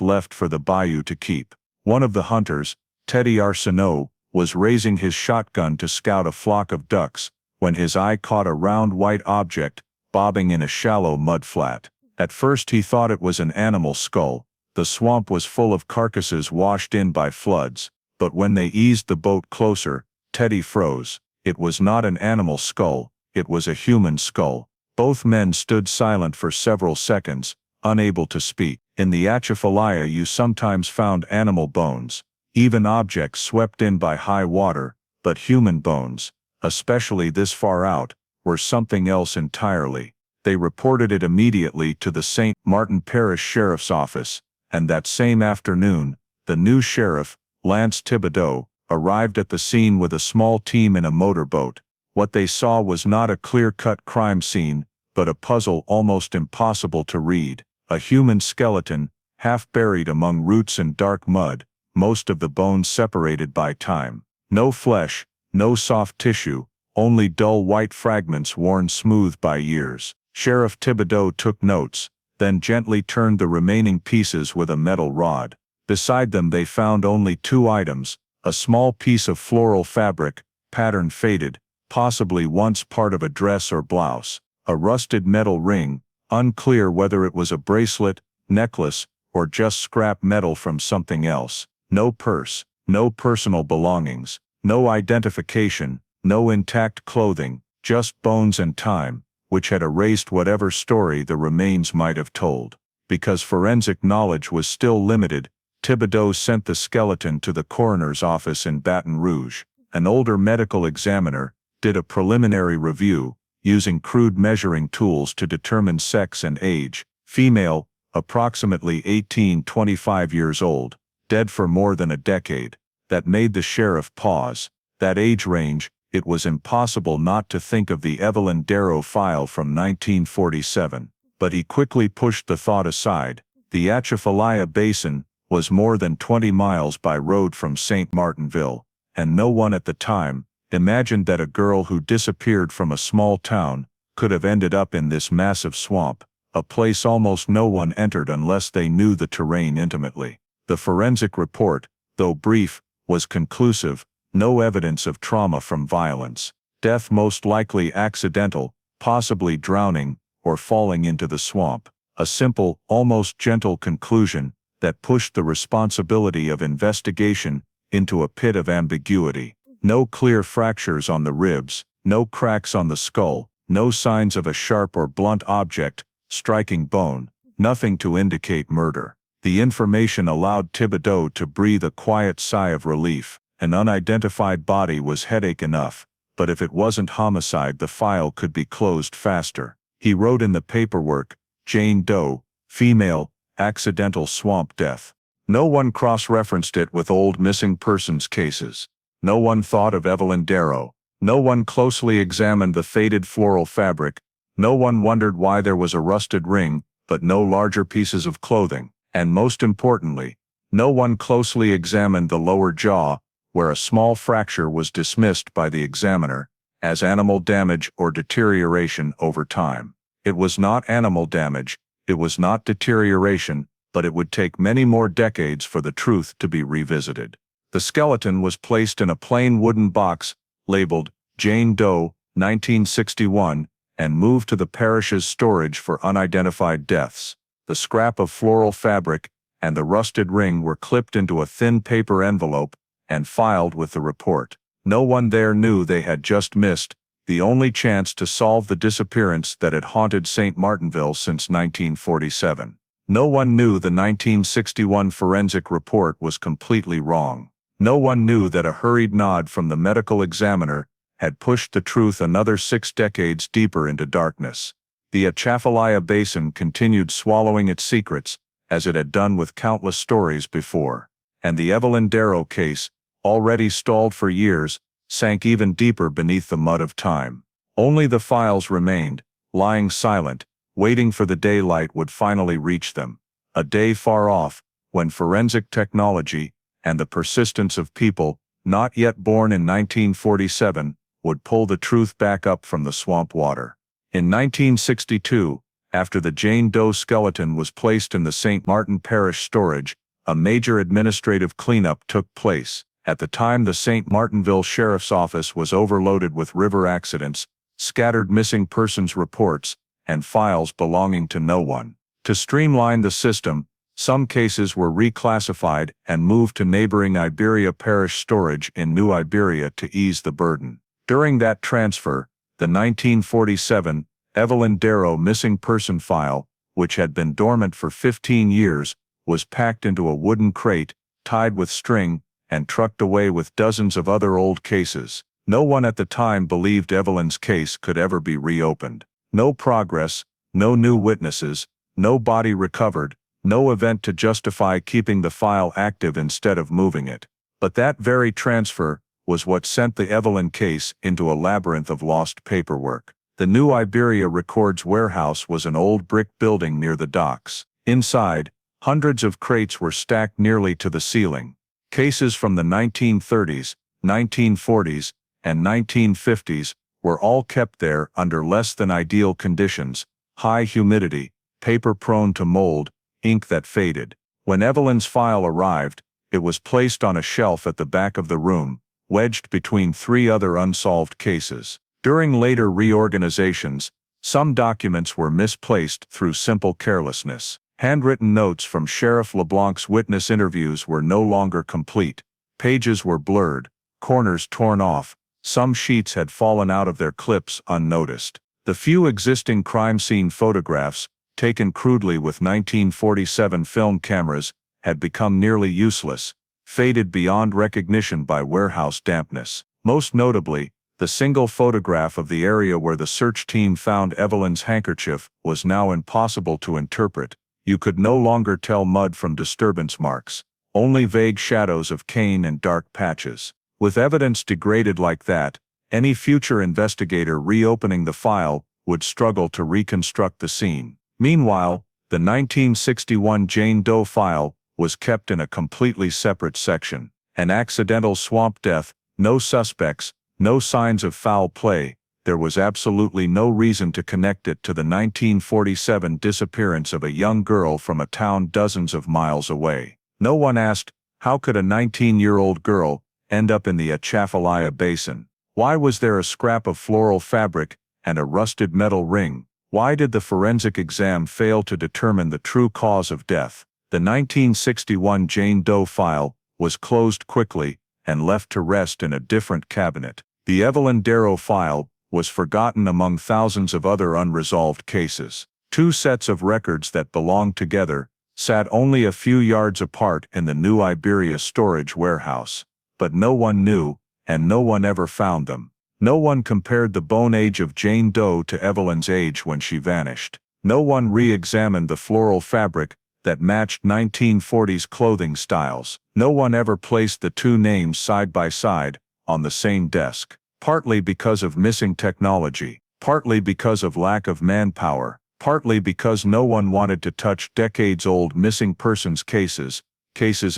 left for the bayou to keep. One of the hunters, Teddy Arsenault, was raising his shotgun to scout a flock of ducks when his eye caught a round white object bobbing in a shallow mud flat. At first he thought it was an animal skull. The swamp was full of carcasses washed in by floods, but when they eased the boat closer, Teddy froze. It was not an animal skull, it was a human skull. Both men stood silent for several seconds, unable to speak. In the Atchafalaya you sometimes found animal bones, even objects swept in by high water, but human bones, especially this far out, were something else entirely. They reported it immediately to the St. Martin Parish Sheriff's Office, and that same afternoon, the new sheriff, Lance Thibodeau, arrived at the scene with a small team in a motorboat. What they saw was not a clear-cut crime scene, but a puzzle almost impossible to read. A human skeleton, half buried among roots and dark mud, most of the bones separated by time. No flesh, no soft tissue, only dull white fragments worn smooth by years. Sheriff Thibodeau took notes, then gently turned the remaining pieces with a metal rod. Beside them they found only two items: a small piece of floral fabric, pattern faded, possibly once part of a dress or blouse, a rusted metal ring, unclear whether it was a bracelet, necklace, or just scrap metal from something else. No purse, no personal belongings, no identification, no intact clothing, just bones and time, which had erased whatever story the remains might have told. Because forensic knowledge was still limited, Thibodeau sent the skeleton to the coroner's office in Baton Rouge. An older medical examiner did a preliminary review, using crude measuring tools to determine sex and age. Female, approximately 18-25 years old, dead for more than a decade. That made the sheriff pause. That age range, it was impossible not to think of the Evelyn Darrow file from 1947. But he quickly pushed the thought aside. The Atchafalaya Basin was more than 20 miles by road from St. Martinville, and no one at the time imagined that a girl who disappeared from a small town could have ended up in this massive swamp, a place almost no one entered unless they knew the terrain intimately. The forensic report, though brief, was conclusive: no evidence of trauma from violence. Death most likely accidental, possibly drowning, or falling into the swamp. A simple, almost gentle conclusion that pushed the responsibility of investigation into a pit of ambiguity. No clear fractures on the ribs, no cracks on the skull, no signs of a sharp or blunt object striking bone, nothing to indicate murder. The information allowed Thibodeau to breathe a quiet sigh of relief. An unidentified body was headache enough, but if it wasn't homicide, the file could be closed faster. He wrote in the paperwork, Jane Doe, female, accidental swamp death. No one cross-referenced it with old missing persons cases. No one thought of Evelyn Darrow. No one closely examined the faded floral fabric. No one wondered why there was a rusted ring, but no larger pieces of clothing. And most importantly, no one closely examined the lower jaw, where a small fracture was dismissed by the examiner as animal damage or deterioration over time. It was not animal damage, it was not deterioration, but it would take many more decades for the truth to be revisited. The skeleton was placed in a plain wooden box, labeled Jane Doe, 1961, and moved to the parish's storage for unidentified deaths. The scrap of floral fabric and the rusted ring were clipped into a thin paper envelope and filed with the report. No one there knew they had just missed the only chance to solve the disappearance that had haunted St. Martinville since 1947. No one knew the 1961 forensic report was completely wrong. No one knew that a hurried nod from the medical examiner had pushed the truth another 6 decades deeper into darkness. The Atchafalaya Basin continued swallowing its secrets, as it had done with countless stories before. And the Evelyn Darrow case, already stalled for years, sank even deeper beneath the mud of time. Only the files remained, lying silent, waiting for the daylight would finally reach them. A day far off, when forensic technology and the persistence of people not yet born in 1947, would pull the truth back up from the swamp water. In 1962, after the Jane Doe skeleton was placed in the St. Martin Parish storage, a major administrative cleanup took place. At the time, the St. Martinville Sheriff's Office was overloaded with river accidents, scattered missing persons reports, and files belonging to no one. To streamline the system, some cases were reclassified and moved to neighboring Iberia Parish storage in New Iberia to ease the burden. During that transfer, the 1947 Evelyn Darrow missing person file, which had been dormant for 15 years, was packed into a wooden crate, tied with string, and trucked away with dozens of other old cases. No one at the time believed Evelyn's case could ever be reopened. No progress, no new witnesses, no body recovered, no event to justify keeping the file active instead of moving it. But that very transfer was what sent the Evelyn case into a labyrinth of lost paperwork. The New Iberia Records warehouse was an old brick building near the docks. Inside, hundreds of crates were stacked nearly to the ceiling. Cases from the 1930s, 1940s, and 1950s were all kept there under less than ideal conditions: high humidity, paper prone to mold, ink that faded. When Evelyn's file arrived, it was placed on a shelf at the back of the room, wedged between 3 other unsolved cases. During later reorganizations, some documents were misplaced through simple carelessness. Handwritten notes from Sheriff LeBlanc's witness interviews were no longer complete. Pages were blurred, corners torn off, some sheets had fallen out of their clips unnoticed. The few existing crime scene photographs, taken crudely with 1947 film cameras, had become nearly useless, faded beyond recognition by warehouse dampness. Most notably, the single photograph of the area where the search team found Evelyn's handkerchief was now impossible to interpret. You could no longer tell mud from disturbance marks, only vague shadows of cane and dark patches. With evidence degraded like that, any future investigator reopening the file would struggle to reconstruct the scene. Meanwhile, the 1961 Jane Doe file was kept in a completely separate section. An accidental swamp death, no suspects, no signs of foul play. There was absolutely no reason to connect it to the 1947 disappearance of a young girl from a town dozens of miles away. No one asked, how could a 19-year-old girl end up in the Atchafalaya Basin? Why was there a scrap of floral fabric and a rusted metal ring? Why did the forensic exam fail to determine the true cause of death? The 1961 Jane Doe file was closed quickly and left to rest in a different cabinet. The Evelyn Darrow file was forgotten among thousands of other unresolved cases. 2 sets of records that belonged together sat only a few yards apart in the New Iberia storage warehouse. But no one knew, and no one ever found them. No one compared the bone age of Jane Doe to Evelyn's age when she vanished. No one re-examined the floral fabric that matched 1940s clothing styles. No one ever placed the 2 names side by side on the same desk. Partly because of missing technology, partly because of lack of manpower, partly because no one wanted to touch decades-old missing persons cases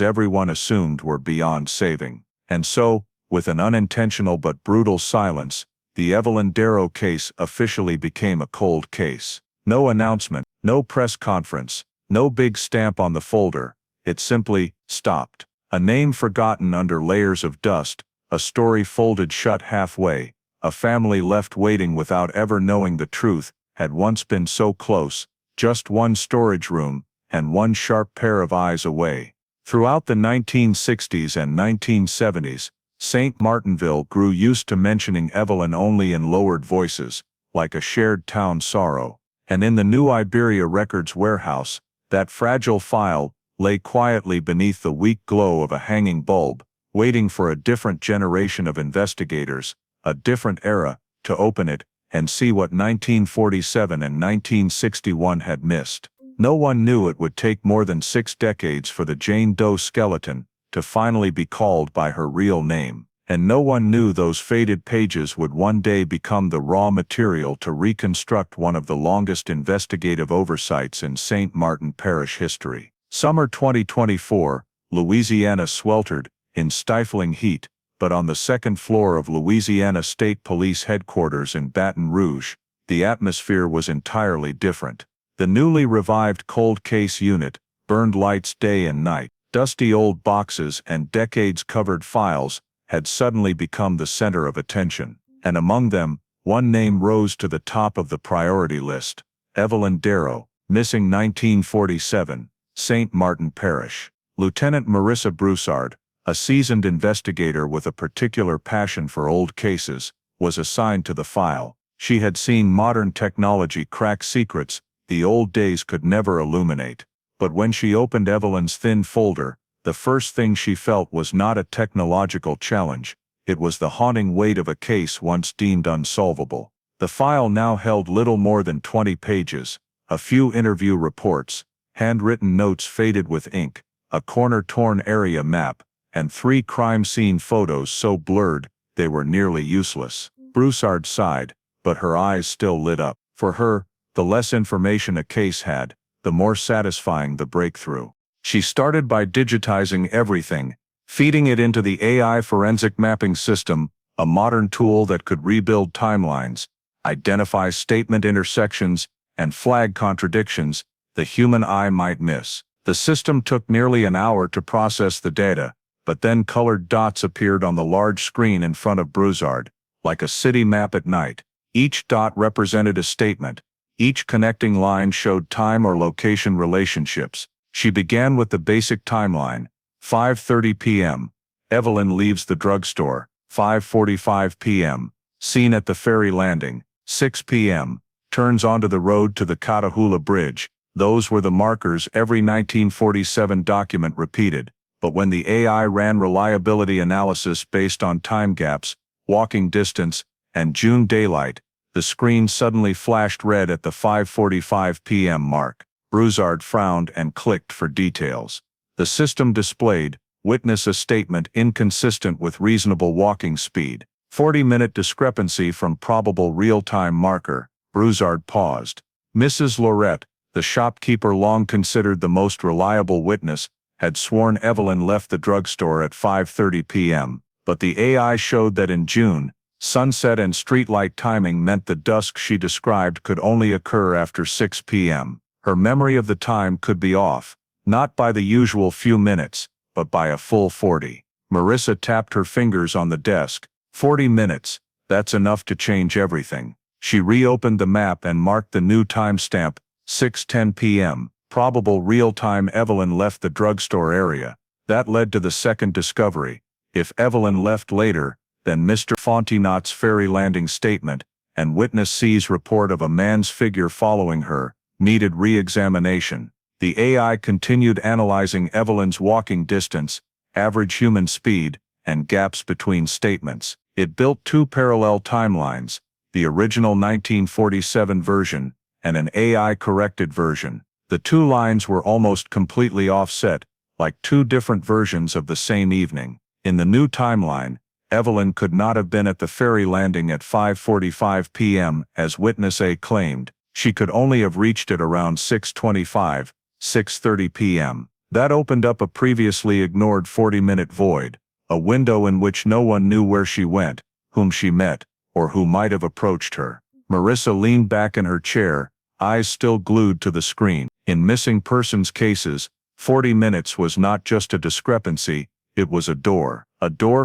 everyone assumed were beyond saving. And so, with an unintentional but brutal silence, the Evelyn Darrow case officially became a cold case. No announcement, no press conference, no big stamp on the folder. It simply stopped. A name forgotten under layers of dust, a story folded shut halfway, a family left waiting without ever knowing the truth. Had once been so close, just one storage room, and one sharp pair of eyes away. Throughout the 1960s and 1970s, St. Martinville grew used to mentioning Evelyn only in lowered voices, like a shared town sorrow. And in the New Iberia Records warehouse, that fragile file lay quietly beneath the weak glow of a hanging bulb, waiting for a different generation of investigators, a different era, to open it and see what 1947 and 1961 had missed. No one knew it would take more than 6 decades for the Jane Doe skeleton to finally be called by her real name, and no one knew those faded pages would one day become the raw material to reconstruct one of the longest investigative oversights in St. Martin Parish history. Summer 2024, Louisiana sweltered in stifling heat, but on the second floor of Louisiana State Police Headquarters in Baton Rouge, the atmosphere was entirely different. The newly revived cold case unit burned lights day and night. Dusty old boxes and decades-covered files had suddenly become the center of attention, and among them, one name rose to the top of the priority list: Evelyn Darrow, missing 1947, St. Martin Parish. Lieutenant Marissa Broussard, a seasoned investigator with a particular passion for old cases, was assigned to the file. She had seen modern technology crack secrets the old days could never illuminate. But when she opened Evelyn's thin folder, the first thing she felt was not a technological challenge. It was the haunting weight of a case once deemed unsolvable. The file now held little more than 20 pages, a few interview reports, handwritten notes faded with ink, a corner-torn area map, and 3 crime scene photos so blurred they were nearly useless. Broussard sighed, but her eyes still lit up. For her, the less information a case had, the more satisfying the breakthrough. She started by digitizing everything, feeding it into the AI forensic mapping system, a modern tool that could rebuild timelines, identify statement intersections, and flag contradictions the human eye might miss. The system took nearly an hour to process the data, but then colored dots appeared on the large screen in front of Broussard, like a city map at night. Each dot represented a statement. Each connecting line showed time or location relationships. She began with the basic timeline. 5:30 p.m. Evelyn leaves the drugstore. 5:45 p.m. Seen at the ferry landing. 6 p.m. Turns onto the road to the Catahoula Bridge. Those were the markers every 1947 document repeated. But when the AI ran reliability analysis based on time gaps, walking distance, and June daylight, the screen suddenly flashed red at the 5:45 p.m. mark. Broussard frowned and clicked for details. The system displayed, witness a statement inconsistent with reasonable walking speed. 40-minute discrepancy from probable real-time marker. Broussard paused. Mrs. Lorette, the shopkeeper long considered the most reliable witness, had sworn Evelyn left the drugstore at 5:30 p.m., but the AI showed that in June, sunset and streetlight timing meant the dusk she described could only occur after 6 p.m. Her memory of the time could be off, not by the usual few minutes, but by a full 40. Marissa tapped her fingers on the desk. 40 minutes, that's enough to change everything. She reopened the map and marked the new timestamp, 6:10 p.m. Probable real-time Evelyn left the drugstore area. That led to the second discovery. If Evelyn left later, then Mr. Fontenot's ferry landing statement, and witness C's report of a man's figure following her, needed re-examination. The AI continued analyzing Evelyn's walking distance, average human speed, and gaps between statements. It built 2 parallel timelines, the original 1947 version, and an AI-corrected version. The 2 lines were almost completely offset, like 2 different versions of the same evening. In the new timeline, Evelyn could not have been at the ferry landing at 5:45 p.m. as witness A claimed. She could only have reached it around 6:25, 6:30 p.m. That opened up a previously ignored 40-minute void, a window in which no one knew where she went, whom she met, or who might have approached her. Marissa leaned back in her chair, eyes still glued to the screen. In missing persons cases, 40 minutes was not just a discrepancy, it was a door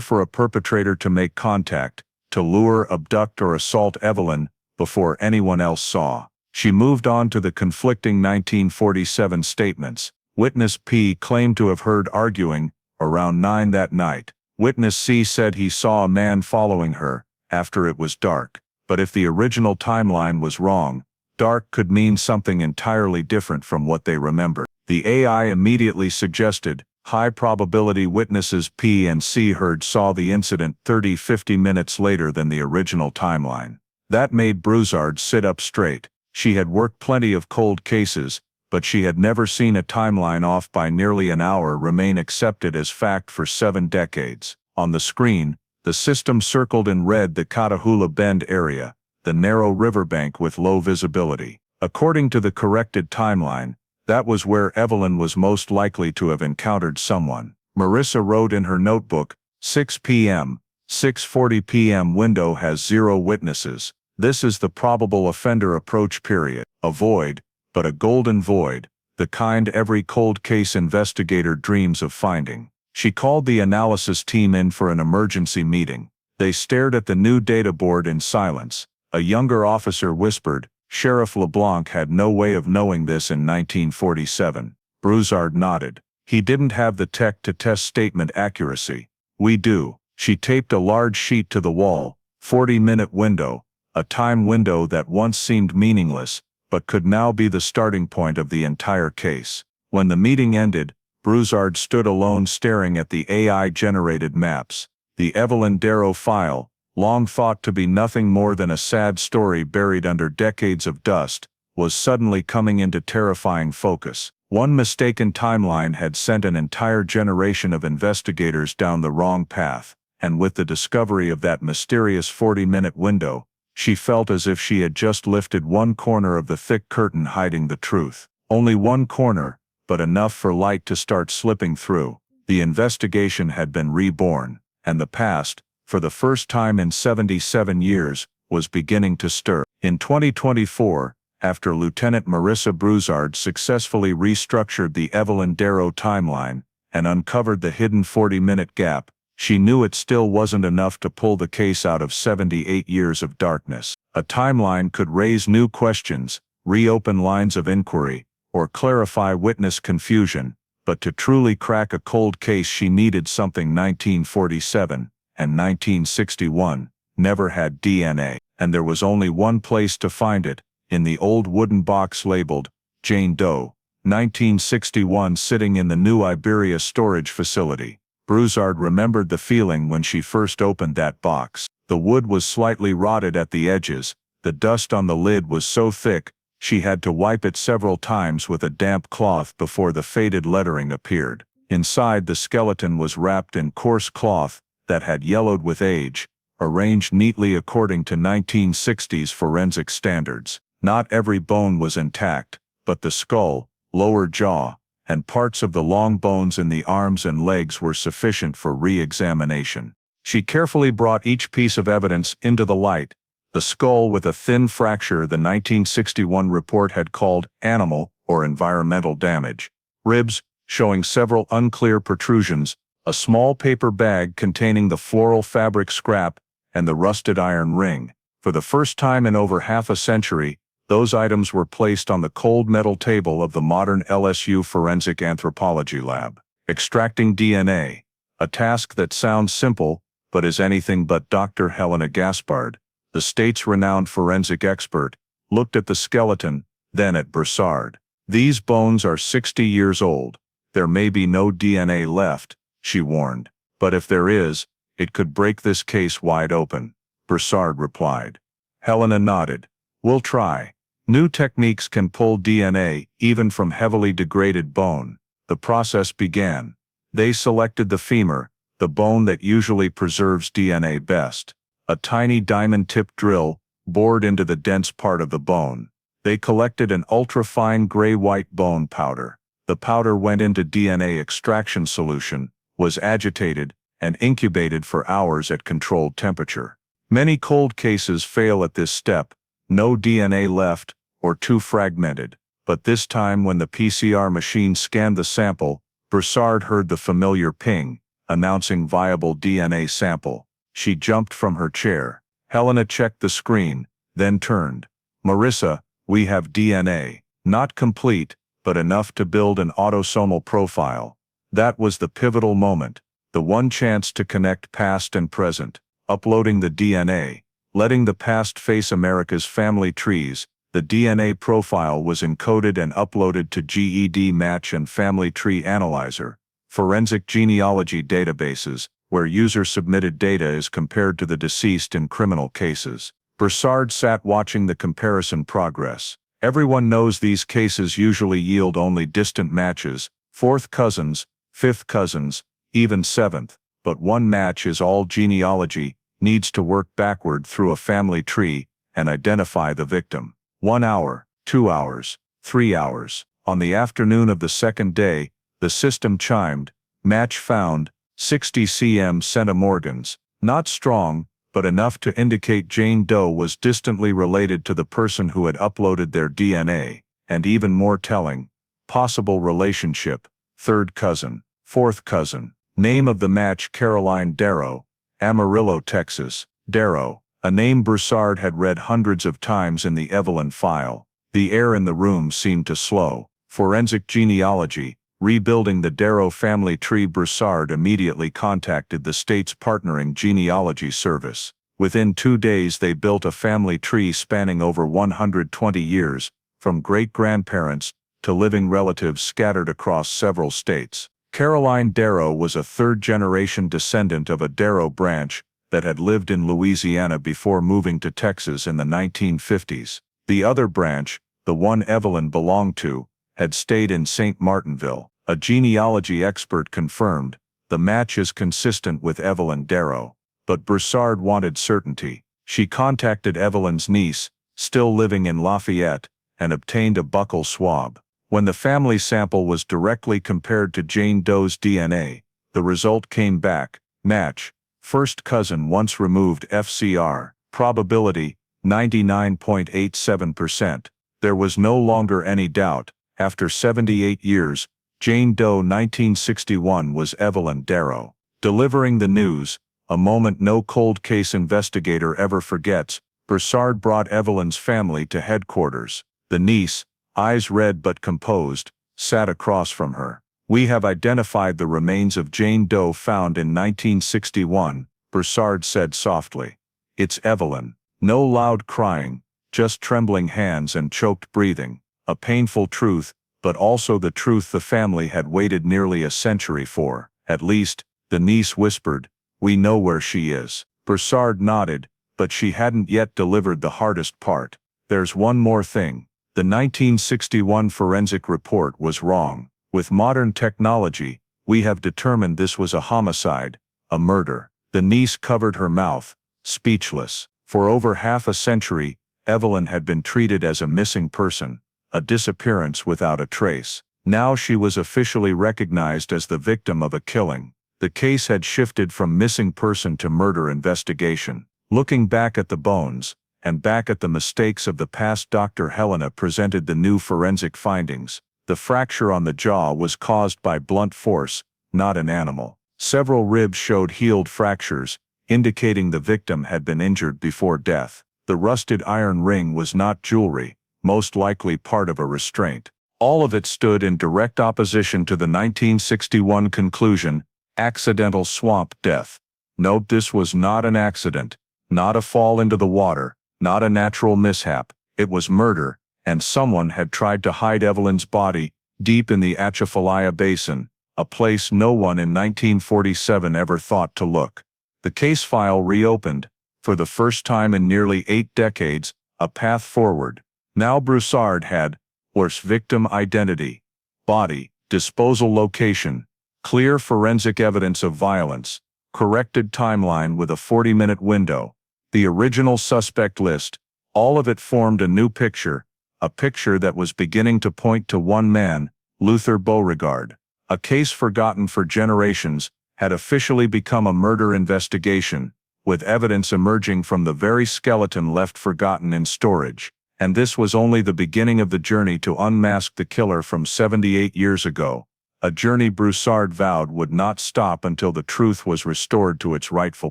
for a perpetrator to make contact, to lure, abduct, or assault Evelyn before anyone else saw. She moved on to the conflicting 1947 statements. Witness P claimed to have heard arguing around 9 that night. Witness C said he saw a man following her after it was dark. But if the original timeline was wrong, dark could mean something entirely different from what they remembered. The AI immediately suggested high probability witnesses P and C heard saw the incident 30-50 minutes later than the original timeline. That made Broussard sit up straight. She had worked plenty of cold cases, but she had never seen a timeline off by nearly an hour remain accepted as fact for 7 decades. On the screen, the system circled in red the Catahoula Bend area, the narrow riverbank with low visibility. According to the corrected timeline, that was where Evelyn was most likely to have encountered someone. Marissa wrote in her notebook, 6 p.m., 6:40 p.m. window has 0 witnesses. This is the probable offender approach period. A void, but a golden void, the kind every cold case investigator dreams of finding. She called the analysis team in for an emergency meeting. They stared at the new data board in silence. A younger officer whispered, "Sheriff LeBlanc had no way of knowing this in 1947. Broussard nodded. "He didn't have the tech to test statement accuracy. We do." She taped a large sheet to the wall. 40-minute window, a time window that once seemed meaningless, but could now be the starting point of the entire case. When the meeting ended, Broussard stood alone staring at the AI-generated maps. The Evelyn Darrow file, long thought to be nothing more than a sad story buried under decades of dust, was suddenly coming into terrifying focus. One mistaken timeline had sent an entire generation of investigators down the wrong path, and with the discovery of that mysterious 40-minute window, she felt as if she had just lifted one corner of the thick curtain hiding the truth. Only one corner, but enough for light to start slipping through. The investigation had been reborn, and the past, for the first time in 77 years, was beginning to stir. In 2024, after Lieutenant Marissa Broussard successfully restructured the Evelyn Darrow timeline and uncovered the hidden 40-minute gap, she knew it still wasn't enough to pull the case out of 78 years of darkness. A timeline could raise new questions, reopen lines of inquiry, or clarify witness confusion, but to truly crack a cold case she needed something 1947 and 1961 never had DNA, and there was only one place to find it, in the old wooden box labeled Jane Doe, 1961, sitting in the new Iberia storage facility. Broussard remembered the feeling when she first opened that box. The wood was slightly rotted at the edges, the dust on the lid was so thick, she had to wipe it several times with a damp cloth before the faded lettering appeared. Inside, the skeleton was wrapped in coarse cloth that had yellowed with age, arranged neatly according to 1960s forensic standards. Not every bone was intact, but the skull, lower jaw, and parts of the long bones in the arms and legs were sufficient for re-examination. She carefully brought each piece of evidence into the light. The skull with a thin fracture the 1961 report had called animal or environmental damage. Ribs, showing several unclear protrusions, a small paper bag containing the floral fabric scrap, and the rusted iron ring. For the first time in over half a century, those items were placed on the cold metal table of the modern LSU Forensic Anthropology Lab. Extracting DNA, a task that sounds simple, but is anything but. Dr. Helena Gaspard, the state's renowned forensic expert, looked at the skeleton, then at Broussard. "These bones are 60 years old. There may be no DNA left," she warned. "But if there is, it could break this case wide open," Broussard replied. Helena nodded. "We'll try. New techniques can pull DNA, even from heavily degraded bone." The process began. They selected the femur, the bone that usually preserves DNA best. A tiny diamond-tipped drill bored into the dense part of the bone. They collected an ultra-fine gray-white bone powder. The powder went into DNA extraction solution, was agitated, and incubated for hours at controlled temperature. Many cold cases fail at this step, no DNA left, or too fragmented. But this time, when the PCR machine scanned the sample, Broussard heard the familiar ping, announcing viable DNA sample. She jumped from her chair. Helena checked the screen, then turned. "Marissa, we have DNA. Not complete, but enough to build an autosomal profile." That was the pivotal moment, the one chance to connect past and present. Uploading the DNA, letting the past face America's family trees, the DNA profile was encoded and uploaded to GED Match and Family Tree Analyzer, forensic genealogy databases, where user-submitted data is compared to the deceased in criminal cases. Broussard sat watching the comparison progress. Everyone knows these cases usually yield only distant matches, fourth cousins, fifth cousins, even seventh, but one match is all genealogy, needs to work backward through a family tree and identify the victim. 1 hour, 2 hours, 3 hours. On the afternoon of the second day, the system chimed, "Match found, 60 cm Centimorgans, Not strong, but enough to indicate Jane Doe was distantly related to the person who had uploaded their DNA, and even more telling, possible relationship, third cousin, fourth cousin. Name of the match: Caroline Darrow, Amarillo, Texas. Darrow, a name Broussard had read hundreds of times in the Evelyn file. The air in the room seemed to slow. Forensic genealogy, rebuilding the Darrow family tree. Broussard immediately contacted the state's partnering genealogy service. Within 2 days they built a family tree spanning over 120 years, from great-grandparents to living relatives scattered across several states. Caroline Darrow was a third-generation descendant of a Darrow branch that had lived in Louisiana before moving to Texas in the 1950s. The other branch, the one Evelyn belonged to, had stayed in St. Martinville. A genealogy expert confirmed, the match is consistent with Evelyn Darrow. But Broussard wanted certainty. She contacted Evelyn's niece, still living in Lafayette, and obtained a buccal swab. When the family sample was directly compared to Jane Doe's DNA, the result came back: match, first cousin once removed. FCR, probability, 99.87%. There was no longer any doubt. After 78 years, Jane Doe 1961 was Evelyn Darrow. Delivering the news, a moment no cold case investigator ever forgets, Broussard brought Evelyn's family to headquarters. The niece, eyes red but composed, sat across from her. "We have identified the remains of Jane Doe found in 1961, Broussard said softly. "It's Evelyn." No loud crying, just trembling hands and choked breathing. A painful truth, but also the truth the family had waited nearly a century for. "At least," the niece whispered, "we know where she is." Broussard nodded, but she hadn't yet delivered the hardest part. "There's one more thing. The 1961 forensic report was wrong. With modern technology, we have determined this was a homicide, a murder." The niece covered her mouth, speechless. For over half a century, Evelyn had been treated as a missing person, a disappearance without a trace. Now she was officially recognized as the victim of a killing. The case had shifted from missing person to murder investigation. Looking back at the bones, and back at the mistakes of the past, Dr. Helena presented the new forensic findings. The fracture on the jaw was caused by blunt force, not an animal. Several ribs showed healed fractures, indicating the victim had been injured before death. The rusted iron ring was not jewelry, most likely part of a restraint. All of it stood in direct opposition to the 1961 conclusion: accidental swamp death. Note, this was not an accident, not a fall into the water, not a natural mishap. It was murder, and someone had tried to hide Evelyn's body deep in the Atchafalaya Basin, a place no one in 1947 ever thought to look. The case file reopened, for the first time in nearly 8 decades, a path forward. Now Broussard had worse victim identity, body, disposal location, clear forensic evidence of violence, corrected timeline with a 40-minute window, the original suspect list. All of it formed a new picture, a picture that was beginning to point to one man, Luther Beauregard. A case forgotten for generations had officially become a murder investigation, with evidence emerging from the very skeleton left forgotten in storage. And this was only the beginning of the journey to unmask the killer from 78 years ago, a journey Broussard vowed would not stop until the truth was restored to its rightful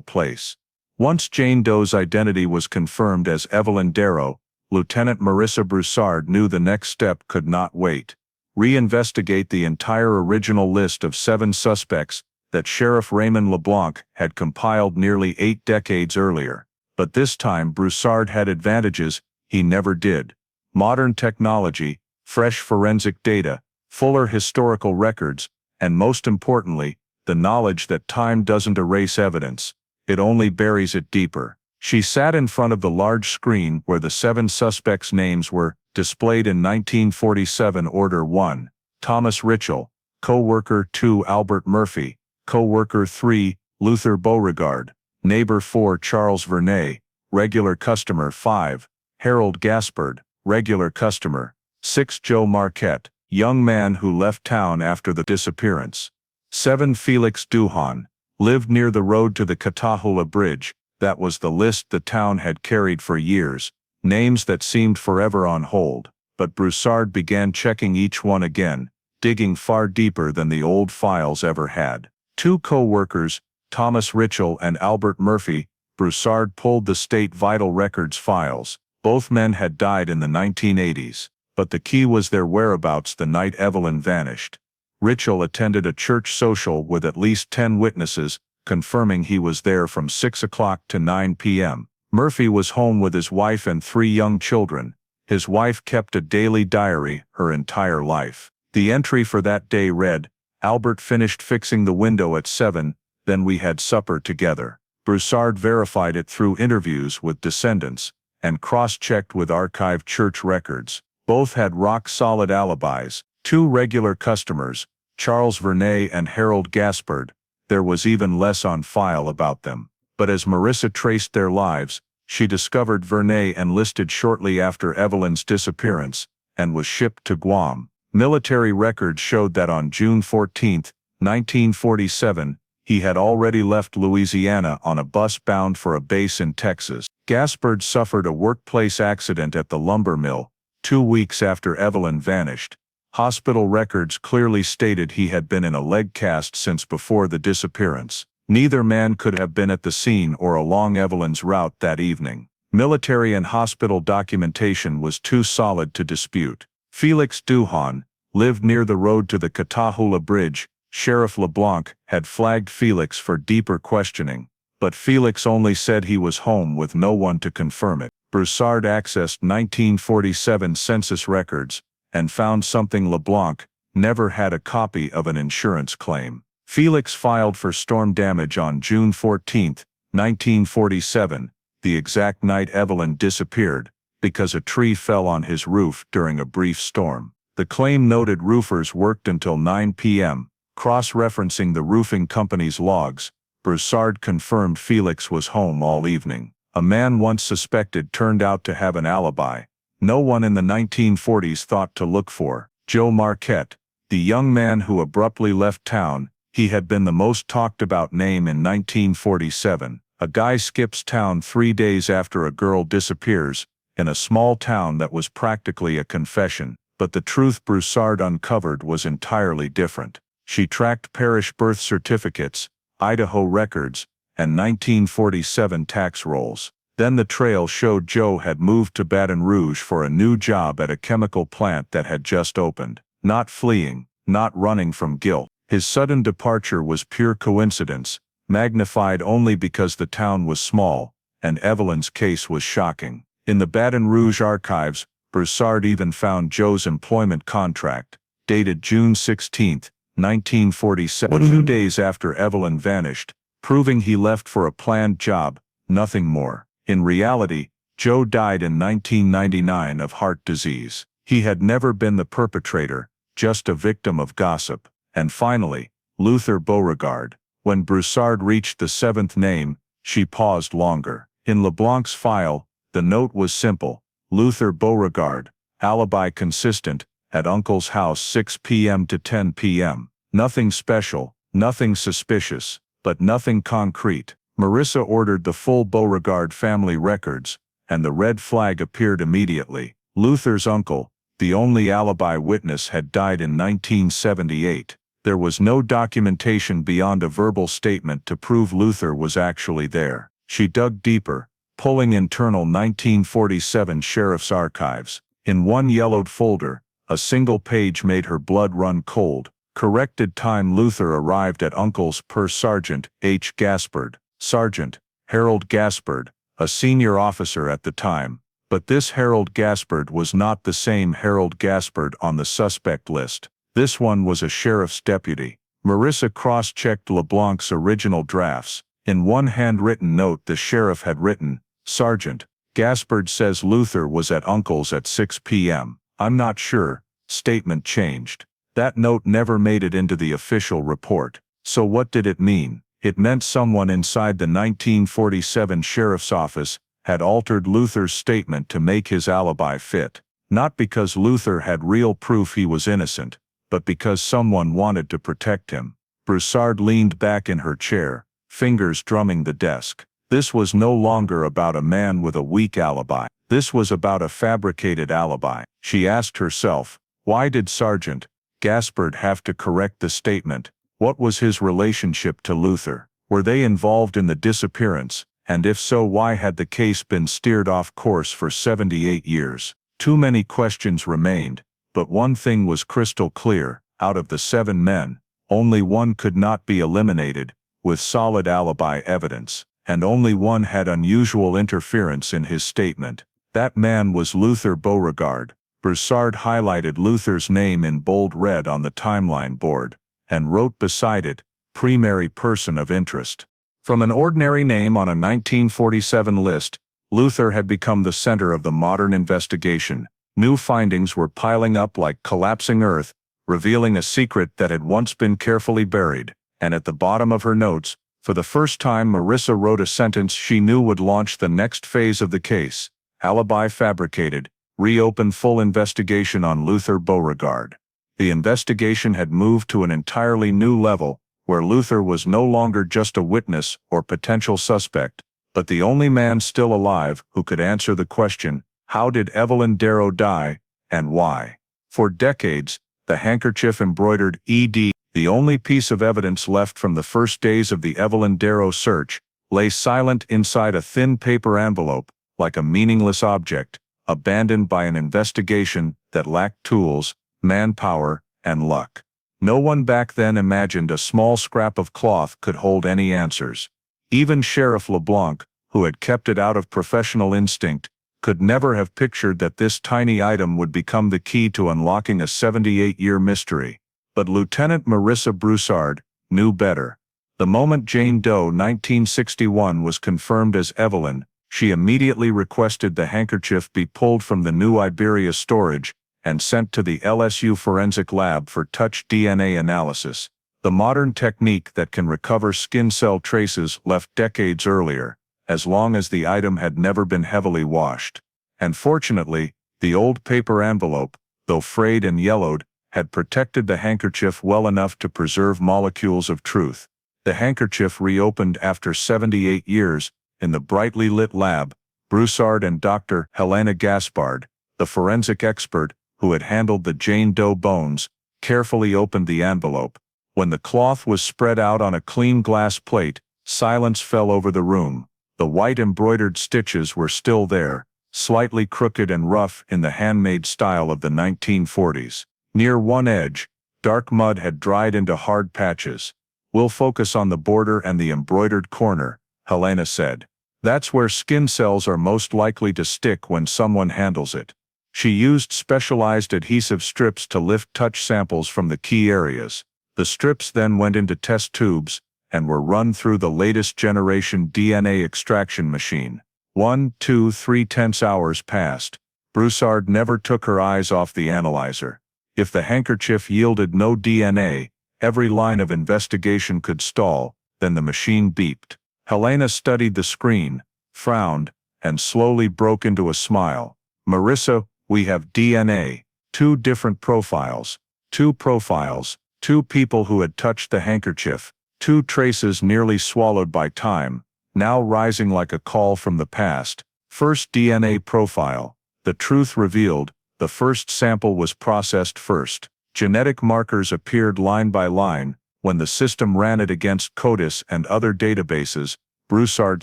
place. Once Jane Doe's identity was confirmed as Evelyn Darrow, Lieutenant Marissa Broussard knew the next step could not wait. Reinvestigate the entire original list of 7 suspects that Sheriff Raymond LeBlanc had compiled nearly 8 decades earlier. But this time Broussard had advantages he never did: modern technology, fresh forensic data, fuller historical records, and most importantly, the knowledge that time doesn't erase evidence, it only buries it deeper. She sat in front of the large screen where the 7 suspects' names were displayed in 1947. Order 1, Thomas Ritchell. Co-worker 2, Albert Murphy. Co-worker 3, Luther Beauregard. Neighbor 4, Charles Vernet. Regular customer 5, Harold Gaspard. Regular customer 6, Joe Marquette. Young man who left town after the disappearance. 7, Felix Duhan. lived near the road to the Catahoula Bridge. That was the list the town had carried for years, names that seemed forever on hold. But Broussard began checking each one again, digging far deeper than the old files ever had. Two co-workers, Thomas Ritchell and Albert Murphy, Broussard pulled the state vital records files. Both men had died in the 1980s, but the key was their whereabouts the night Evelyn vanished. Ritchell attended a church social with at least 10 witnesses, confirming he was there from 6 o'clock to 9 p.m. Murphy was home with his wife and 3 young children. His wife kept a daily diary her entire life. The entry for that day read, "Albert finished fixing the window at 7, then we had supper together." Broussard verified it through interviews with descendants, and cross-checked with archived church records. Both had rock-solid alibis. 2 regular customers, Charles Vernet and Harold Gaspard. There was even less on file about them. But as Marissa traced their lives, she discovered Vernet enlisted shortly after Evelyn's disappearance, and was shipped to Guam. Military records showed that on June 14, 1947, he had already left Louisiana on a bus bound for a base in Texas. Gaspard suffered a workplace accident at the lumber mill, 2 weeks after Evelyn vanished. Hospital records clearly stated he had been in a leg cast since before the disappearance. Neither man could have been at the scene or along Evelyn's route that evening. Military and hospital documentation was too solid to dispute. Felix Duhon lived near the road to the Catahoula Bridge. Sheriff LeBlanc had flagged Felix for deeper questioning, but Felix only said he was home with no one to confirm it. Broussard accessed 1947 census records and found something LeBlanc never had: a copy of an insurance claim. Felix filed for storm damage on June 14, 1947, the exact night Evelyn disappeared, because a tree fell on his roof during a brief storm. The claim noted roofers worked until 9 p.m. Cross-referencing the roofing company's logs, Broussard confirmed Felix was home all evening. A man once suspected turned out to have an alibi. No one in the 1940s thought to look for. Joe Marquette, the young man who abruptly left town. He had been the most talked about name in 1947. A guy skips town 3 days after a girl disappears, in a small town that was practically a confession. But the truth Broussard uncovered was entirely different. She tracked parish birth certificates, Idaho records, and 1947 tax rolls. Then the trail showed Joe had moved to Baton Rouge for a new job at a chemical plant that had just opened. Not fleeing, not running from guilt. His sudden departure was pure coincidence, magnified only because the town was small, and Evelyn's case was shocking. In the Baton Rouge archives, Broussard even found Joe's employment contract, dated June 16, 1947, 2 days after Evelyn vanished, proving he left for a planned job, nothing more. In reality, Joe died in 1999 of heart disease. He had never been the perpetrator, just a victim of gossip. And finally, Luther Beauregard. When Broussard reached the 7th name, she paused longer. In LeBlanc's file, the note was simple: Luther Beauregard, alibi consistent, at uncle's house 6 p.m. to 10 p.m. Nothing special, nothing suspicious, but nothing concrete. Marissa ordered the full Beauregard family records, and the red flag appeared immediately. Luther's uncle, the only alibi witness, had died in 1978. There was no documentation beyond a verbal statement to prove Luther was actually there. She dug deeper, pulling internal 1947 sheriff's archives. In one yellowed folder, a single page made her blood run cold. Corrected time: Luther arrived at uncle's per Sergeant H. Gaspard. Sergeant Harold Gaspard, a senior officer at the time. But this Harold Gaspard was not the same Harold Gaspard on the suspect list. This one was a sheriff's deputy. Marissa cross-checked LeBlanc's original drafts. In one handwritten note the sheriff had written, "Sergeant Gaspard says Luther was at uncle's at 6 p.m. I'm not sure." Statement changed. That note never made it into the official report. So what did it mean? It meant someone inside the 1947 sheriff's office had altered Luther's statement to make his alibi fit. Not because Luther had real proof he was innocent, but because someone wanted to protect him. Broussard leaned back in her chair, fingers drumming the desk. This was no longer about a man with a weak alibi. This was about a fabricated alibi. She asked herself, why did Sergeant Gaspard have to correct the statement? What was his relationship to Luther? Were they involved in the disappearance? And if so, why had the case been steered off course for 78 years? Too many questions remained, but one thing was crystal clear. Out of the 7 men, only one could not be eliminated, with solid alibi evidence, and only one had unusual interference in his statement. That man was Luther Beauregard. Broussard highlighted Luther's name in bold red on the timeline board, and wrote beside it, primary person of interest. From an ordinary name on a 1947 list, Luther had become the center of the modern investigation. New findings were piling up like collapsing earth, revealing a secret that had once been carefully buried, and at the bottom of her notes, for the first time Marissa wrote a sentence she knew would launch the next phase of the case. Alibi fabricated, reopen full investigation on Luther Beauregard. The investigation had moved to an entirely new level, where Luther was no longer just a witness or potential suspect, but the only man still alive who could answer the question, how did Evelyn Darrow die, and why? For decades, the handkerchief embroidered ED, the only piece of evidence left from the first days of the Evelyn Darrow search, lay silent inside a thin paper envelope, like a meaningless object, abandoned by an investigation that lacked tools, manpower, and luck. No one back then imagined a small scrap of cloth could hold any answers. Even Sheriff LeBlanc, who had kept it out of professional instinct, could never have pictured that this tiny item would become the key to unlocking a 78-year mystery. But Lieutenant Marissa Broussard knew better. The moment Jane Doe 1961 was confirmed as Evelyn, she immediately requested the handkerchief be pulled from the New Iberia storage and sent to the LSU Forensic Lab for touch DNA analysis, the modern technique that can recover skin cell traces left decades earlier, as long as the item had never been heavily washed. And fortunately, the old paper envelope, though frayed and yellowed, had protected the handkerchief well enough to preserve molecules of truth. The handkerchief reopened after 78 years, in the brightly lit lab. Broussard and Dr. Helena Gaspard, the forensic expert who had handled the Jane Doe bones, carefully opened the envelope. When the cloth was spread out on a clean glass plate, silence fell over the room. The white embroidered stitches were still there, slightly crooked and rough in the handmade style of the 1940s. Near one edge, dark mud had dried into hard patches. We'll focus on the border and the embroidered corner, Helena said. That's where skin cells are most likely to stick when someone handles it. She used specialized adhesive strips to lift touch samples from the key areas. The strips then went into test tubes and were run through the latest generation DNA extraction machine. 1, 2, 3 tense hours passed. Broussard never took her eyes off the analyzer. If the handkerchief yielded no DNA, every line of investigation could stall, then the machine beeped. Helena studied the screen, frowned, and slowly broke into a smile. Marissa, we have DNA, 2 different profiles. 2 profiles, 2 people who had touched the handkerchief, 2 traces nearly swallowed by time, now rising like a call from the past. First DNA profile. The truth revealed, the first sample was processed first. Genetic markers appeared line by line. When the system ran it against CODIS and other databases, Broussard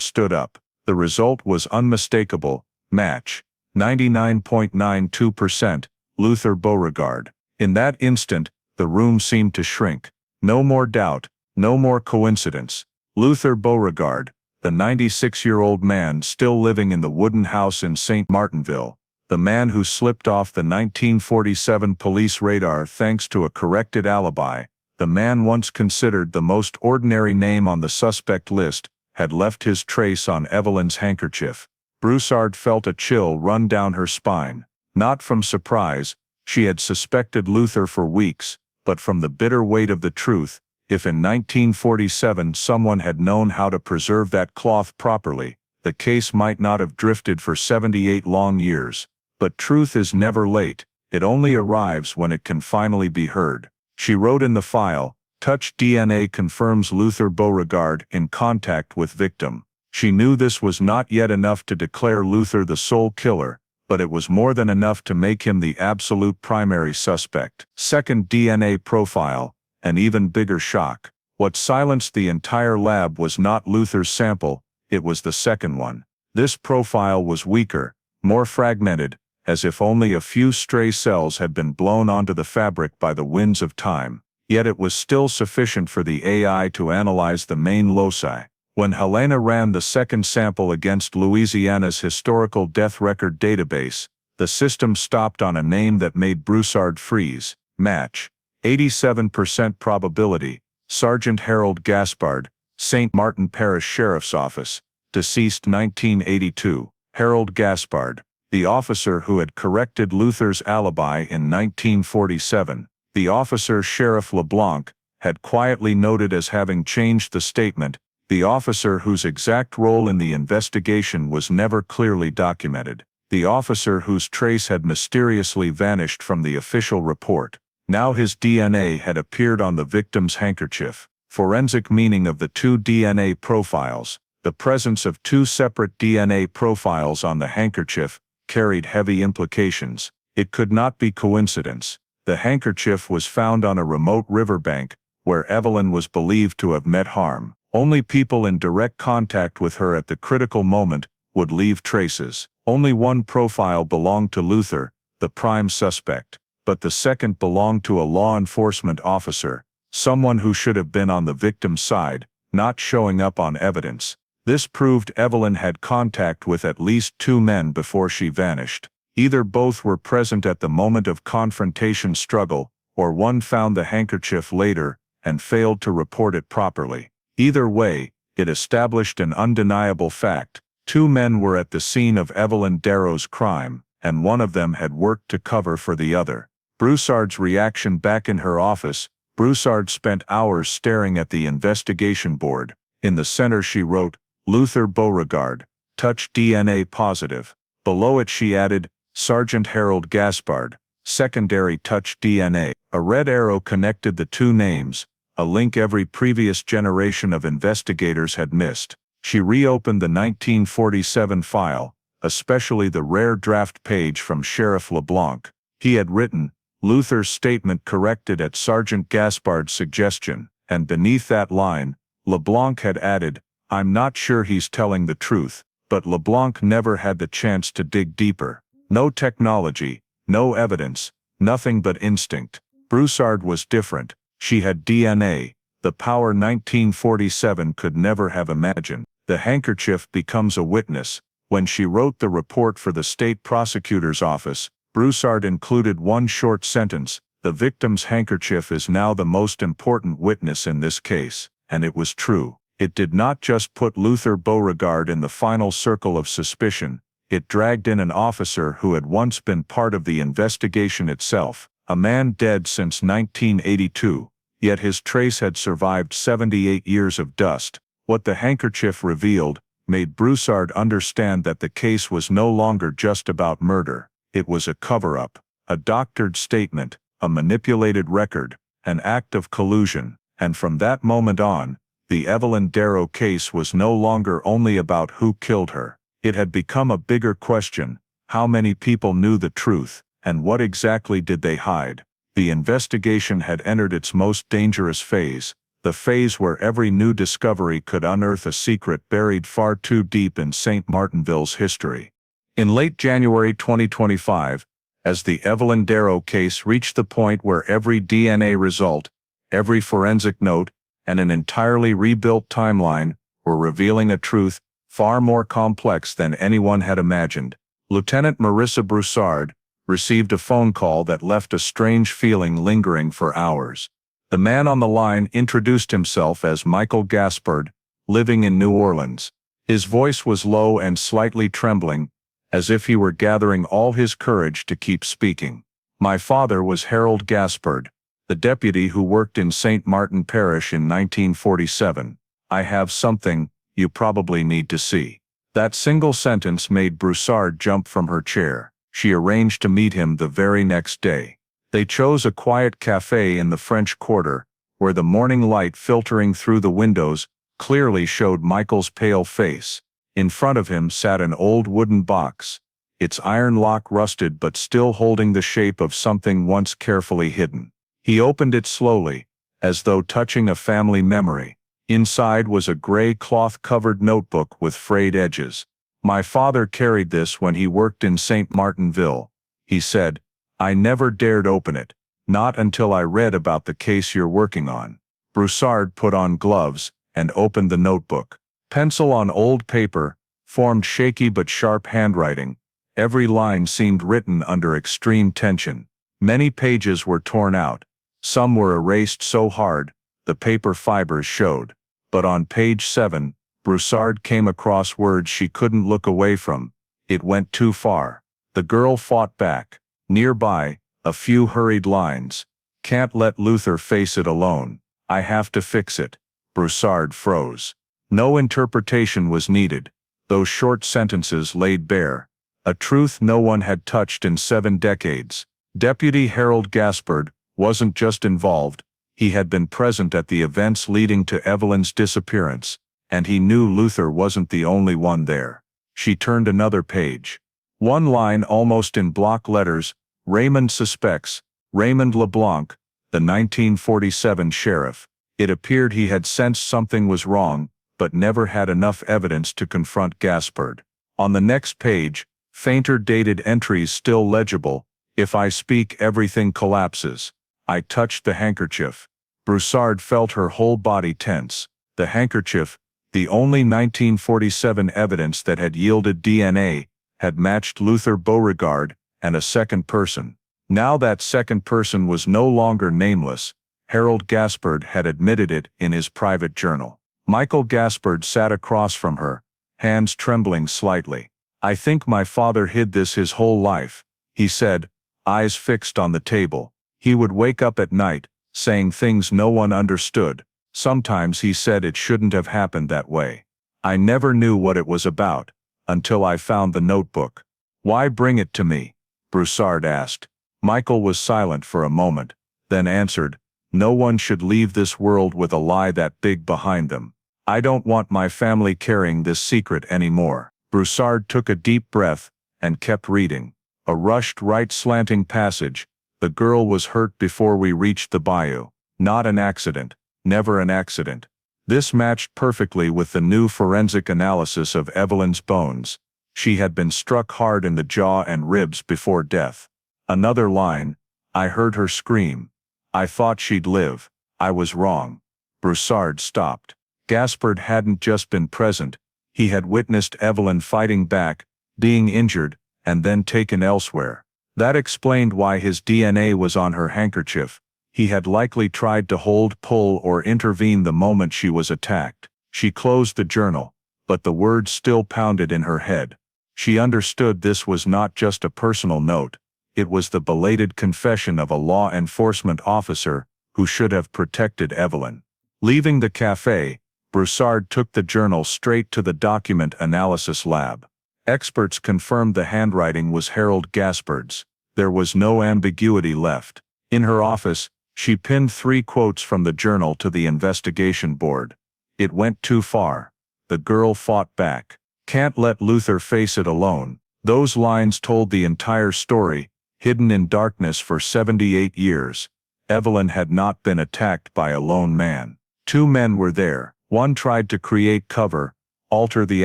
stood up. The result was unmistakable. Match. 99.92%, Luther Beauregard. In that instant, the room seemed to shrink. No more doubt, no more coincidence. Luther Beauregard, the 96-year-old man still living in the wooden house in St. Martinville, the man who slipped off the 1947 police radar thanks to a corrected alibi, the man once considered the most ordinary name on the suspect list, had left his trace on Evelyn's handkerchief. Broussard felt a chill run down her spine, not from surprise. She had suspected Luther for weeks, but from the bitter weight of the truth. If in 1947 someone had known how to preserve that cloth properly, the case might not have drifted for 78 long years. But truth is never late, it only arrives when it can finally be heard. She wrote in the file, Touch DNA confirms Luther Beauregard in contact with victim. She knew this was not yet enough to declare Luther the sole killer, but it was more than enough to make him the absolute primary suspect. Second DNA profile, an even bigger shock. What silenced the entire lab was not Luther's sample, it was the second one. This profile was weaker, more fragmented, as if only a few stray cells had been blown onto the fabric by the winds of time. Yet it was still sufficient for the AI to analyze the main loci. When Helena ran the second sample against Louisiana's historical death record database, the system stopped on a name that made Broussard freeze. Match. 87% probability. Sergeant Harold Gaspard, St. Martin Parish Sheriff's Office. Deceased 1982. Harold Gaspard, the officer who had corrected Luther's alibi in 1947. The officer Sheriff LeBlanc had quietly noted as having changed the statement, the officer whose exact role in the investigation was never clearly documented, the officer whose trace had mysteriously vanished from the official report. Now his DNA had appeared on the victim's handkerchief. Forensic meaning of the two DNA profiles. The presence of two separate DNA profiles on the handkerchief carried heavy implications. It could not be coincidence. The handkerchief was found on a remote riverbank, where Evelyn was believed to have met harm. Only people in direct contact with her at the critical moment would leave traces. Only one profile belonged to Luther, the prime suspect, but the second belonged to a law enforcement officer, someone who should have been on the victim's side, not showing up on evidence. This proved Evelyn had contact with at least two men before she vanished. Either both were present at the moment of confrontation struggle, or one found the handkerchief later and failed to report it properly. Either way, it established an undeniable fact. Two men were at the scene of Evelyn Darrow's crime, and one of them had worked to cover for the other. Broussard's reaction back in her office. Broussard spent hours staring at the investigation board. In the center she wrote, Luther Beauregard, touch DNA positive. Below it she added, Sergeant Harold Gaspard, secondary touch DNA. A red arrow connected the two names, a link every previous generation of investigators had missed. She reopened the 1947 file, especially the rare draft page from Sheriff LeBlanc. He had written, Luther's statement corrected at Sergeant Gaspard's suggestion, and beneath that line, LeBlanc had added, I'm not sure he's telling the truth, but LeBlanc never had the chance to dig deeper. No technology, no evidence, nothing but instinct. Broussard was different. She had DNA, the power 1947 could never have imagined. The handkerchief becomes a witness. When she wrote the report for the state prosecutor's office, Broussard included one short sentence, the victim's handkerchief is now the most important witness in this case, and it was true. It did not just put Luther Beauregard in the final circle of suspicion, it dragged in an officer who had once been part of the investigation itself. A man dead since 1982, yet his trace had survived 78 years of dust. What the handkerchief revealed made Broussard understand that the case was no longer just about murder. It was a cover-up, a doctored statement, a manipulated record, an act of collusion. And from that moment on, the Evelyn Darrow case was no longer only about who killed her. It had become a bigger question: how many people knew the truth? And what exactly did they hide? The investigation had entered its most dangerous phase, the phase where every new discovery could unearth a secret buried far too deep in St. Martinville's history. In late January 2025, as the Evelyn Darrow case reached the point where every DNA result, every forensic note, and an entirely rebuilt timeline were revealing a truth far more complex than anyone had imagined, Lieutenant Marissa Broussard received a phone call that left a strange feeling lingering for hours. The man on the line introduced himself as Michael Gaspard, living in New Orleans. His voice was low and slightly trembling, as if he were gathering all his courage to keep speaking. My father was Harold Gaspard, the deputy who worked in St. Martin Parish in 1947. I have something you probably need to see. That single sentence made Broussard jump from her chair. She arranged to meet him the very next day. They chose a quiet cafe in the French Quarter, where the morning light filtering through the windows clearly showed Michael's pale face. In front of him sat an old wooden box, its iron lock rusted but still holding the shape of something once carefully hidden. He opened it slowly, as though touching a family memory. Inside was a gray cloth-covered notebook with frayed edges. "My father carried this when he worked in St. Martinville," he said. "I never dared open it, not until I read about the case you're working on." Broussard put on gloves and opened the notebook. Pencil on old paper, formed shaky but sharp handwriting. Every line seemed written under extreme tension. Many pages were torn out. Some were erased so hard, the paper fibers showed. But on page 7, Broussard came across words she couldn't look away from. "It went too far." The girl fought back. Nearby, a few hurried lines. "Can't let Luther face it alone. I have to fix it." Broussard froze. No interpretation was needed. Those short sentences laid bare a truth no one had touched in 7 decades. Deputy Harold Gaspard wasn't just involved, he had been present at the events leading to Evelyn's disappearance, and he knew Luther wasn't the only one there. She turned another page. One line almost in block letters: "Raymond suspects Raymond LeBlanc, the 1947 sheriff." It appeared he had sensed something was wrong, but never had enough evidence to confront Gaspard. On the next page, fainter dated entries still legible: "If I speak, everything collapses. I touched the handkerchief." Broussard felt her whole body tense. The handkerchief, the only 1947 evidence that had yielded DNA, had matched Luther Beauregard and a second person. Now that second person was no longer nameless. Harold Gaspard had admitted it in his private journal. Michael Gaspard sat across from her, hands trembling slightly. "I think my father hid this his whole life," he said, eyes fixed on the table. "He would wake up at night, saying things no one understood. Sometimes he said it shouldn't have happened that way. I never knew what it was about, until I found the notebook." "Why bring it to me?" Broussard asked. Michael was silent for a moment, then answered, "No one should leave this world with a lie that big behind them. I don't want my family carrying this secret anymore." Broussard took a deep breath and kept reading. A rushed right slanting passage: "The girl was hurt before we reached the bayou. Not an accident. Never an accident." This matched perfectly with the new forensic analysis of Evelyn's bones. She had been struck hard in the jaw and ribs before death. Another line: "I heard her scream. I thought she'd live. I was wrong." Broussard stopped. Gaspard hadn't just been present, he had witnessed Evelyn fighting back, being injured, and then taken elsewhere. That explained why his DNA was on her handkerchief. He had likely tried to hold, pull, or intervene the moment she was attacked. She closed the journal, but the words still pounded in her head. She understood this was not just a personal note, it was the belated confession of a law enforcement officer who should have protected Evelyn. Leaving the cafe, Broussard took the journal straight to the document analysis lab. Experts confirmed the handwriting was Harold Gaspard's. There was no ambiguity left. In her office, she pinned 3 quotes from the journal to the investigation board. "It went too far. The girl fought back. Can't let Luther face it alone." Those lines told the entire story. Hidden in darkness for 78 years, Evelyn had not been attacked by a lone man. 2 men were there. One tried to create cover, alter the